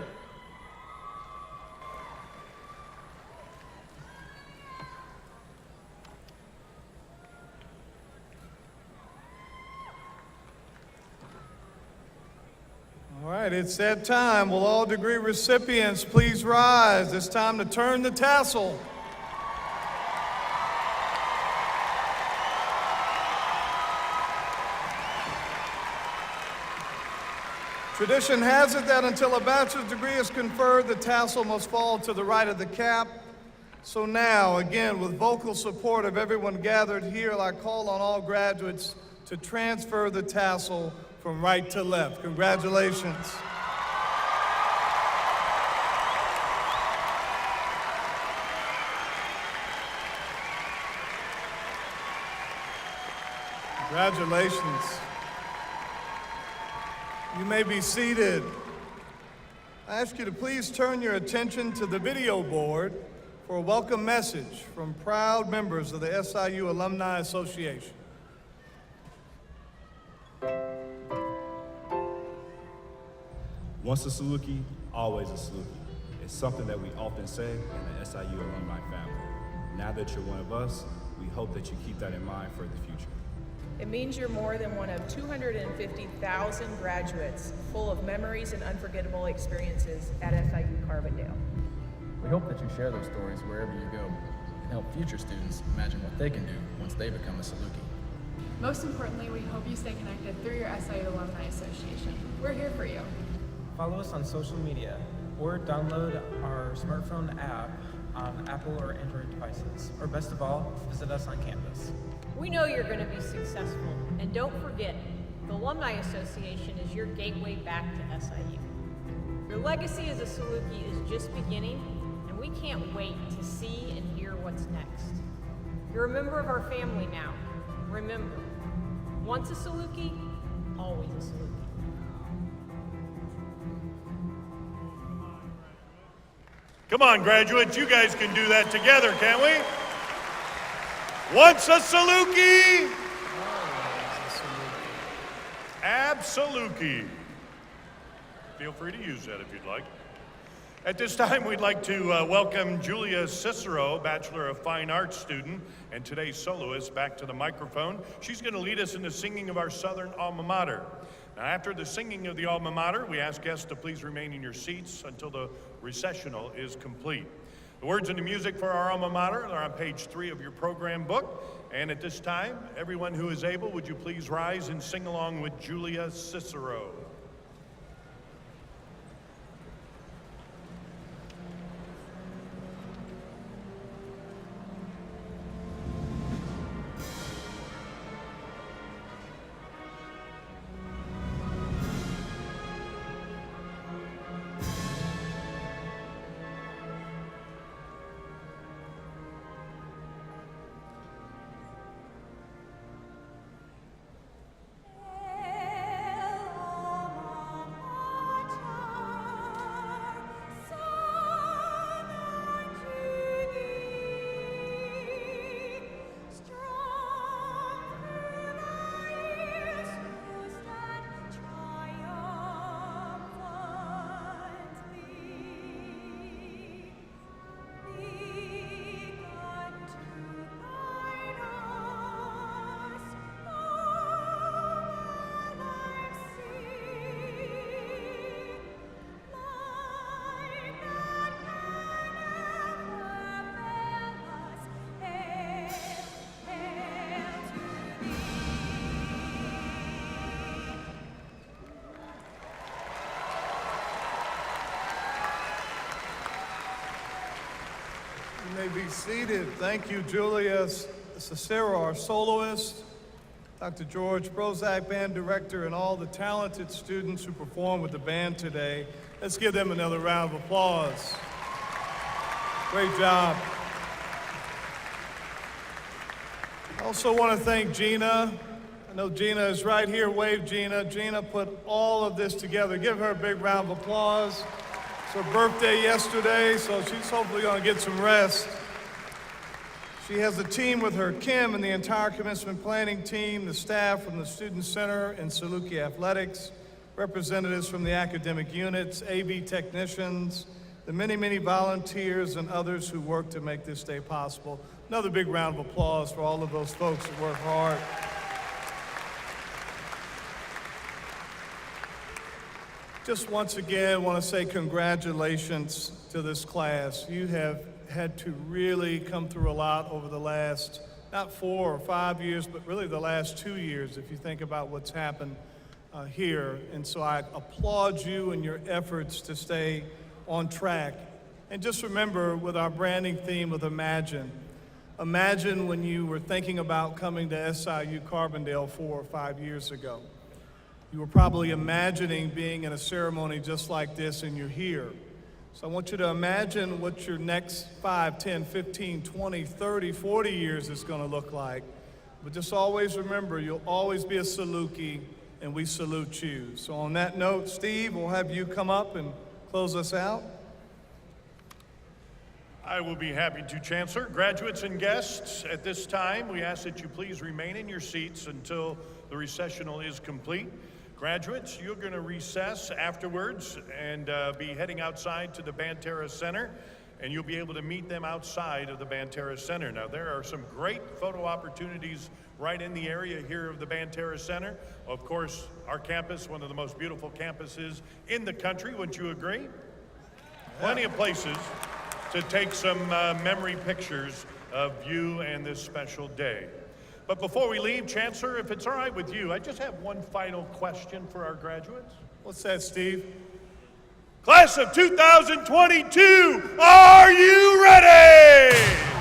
All right, it's that time. Will all degree recipients please rise? It's time to turn the tassel. Tradition has it that until a bachelor's degree is conferred, the tassel must fall to the right of the cap. So now, again, with vocal support of everyone gathered here, I call on all graduates to transfer the tassel from right to left. Congratulations. Congratulations. You may be seated. I ask you to please turn your attention to the video board for a welcome message from proud members of the SIU Alumni Association. Once a SIUC, always a SIUC. It's something that we often say in the SIU alumni family. Now that you're one of us, we hope that you keep that in mind for the future. It means you're more than one of 250,000 graduates full of memories and unforgettable experiences at SIU Carbondale. We hope that you share those stories wherever you go and help future students imagine what they can do once they become a SIUC. Most importantly, we hope you stay connected through your SIU Alumni Association. We're here for you. Follow us on social media or download our smartphone app on Apple or Android devices. Or best of all, visit us on campus. We know you're going to be successful, and don't forget, the Alumni Association is your gateway back to SIU. Your legacy as a SIUC is just beginning, and we can't wait to see and hear what's next. You're a member of our family now. Remember, once a SIUC, always a SIUC. Come on, graduates, you guys can do that together, can't we? Once a SIUC, absolutely. Feel free to use that if you'd like. At this time, we'd like to welcome Julia Cicero, Bachelor of Fine Arts student, and today's soloist, back to the microphone. She's going to lead us in the singing of our Southern alma mater. Now, after the singing of the alma mater, we ask guests to please remain in your seats until the recessional is complete. The words and the music for our alma mater are on page 3 of your program book. And at this time, everyone who is able, would you please rise and sing along with Julia Cicero? You may be seated. Thank you, Julia Cicero, our soloist, Dr. George Prozac, band director, and all the talented students who performed with the band today. Let's give them another round of applause. Great job. I also want to thank Gina. I know Gina is right here. Wave, Gina. Gina put all of this together. Give her a big round of applause. It's her birthday yesterday, so she's hopefully going to get some rest. She has a team with her, Kim, and the entire commencement planning team, the staff from the Student Center and SIUC Athletics, representatives from the academic units, AV technicians, the many, many volunteers and others who work to make this day possible. Another big round of applause for all of those folks that work hard. Just once again, want to say congratulations to this class. You have had to really come through a lot over the last, not 4 or 5 years, but really the last 2 years, if you think about what's happened here. And so I applaud you and your efforts to stay on track. And just remember, with our branding theme of Imagine, imagine when you were thinking about coming to SIU Carbondale 4 or 5 years ago. You were probably imagining being in a ceremony just like this, and you're here. So I want you to imagine what your next 5, 10, 15, 20, 30, 40 years is going to look like. But just always remember, you'll always be a SIUC, and we salute you. So on that note, Steve, we'll have you come up and close us out. I will be happy to, Chancellor. Graduates and guests, at this time, we ask that you please remain in your seats until the recessional is complete. Graduates, you're going to recess afterwards and be heading outside to the Banterra Center, and you'll be able to meet them outside of the Banterra Center. Now, there are some great photo opportunities right in the area here of the Banterra Center. Of course, our campus, one of the most beautiful campuses in the country, wouldn't you agree? Plenty of places to take some memory pictures of you and this special day. But before we leave, Chancellor, if it's all right with you, I just have one final question for our graduates. What's that, Steve? Class of 2022, are you ready?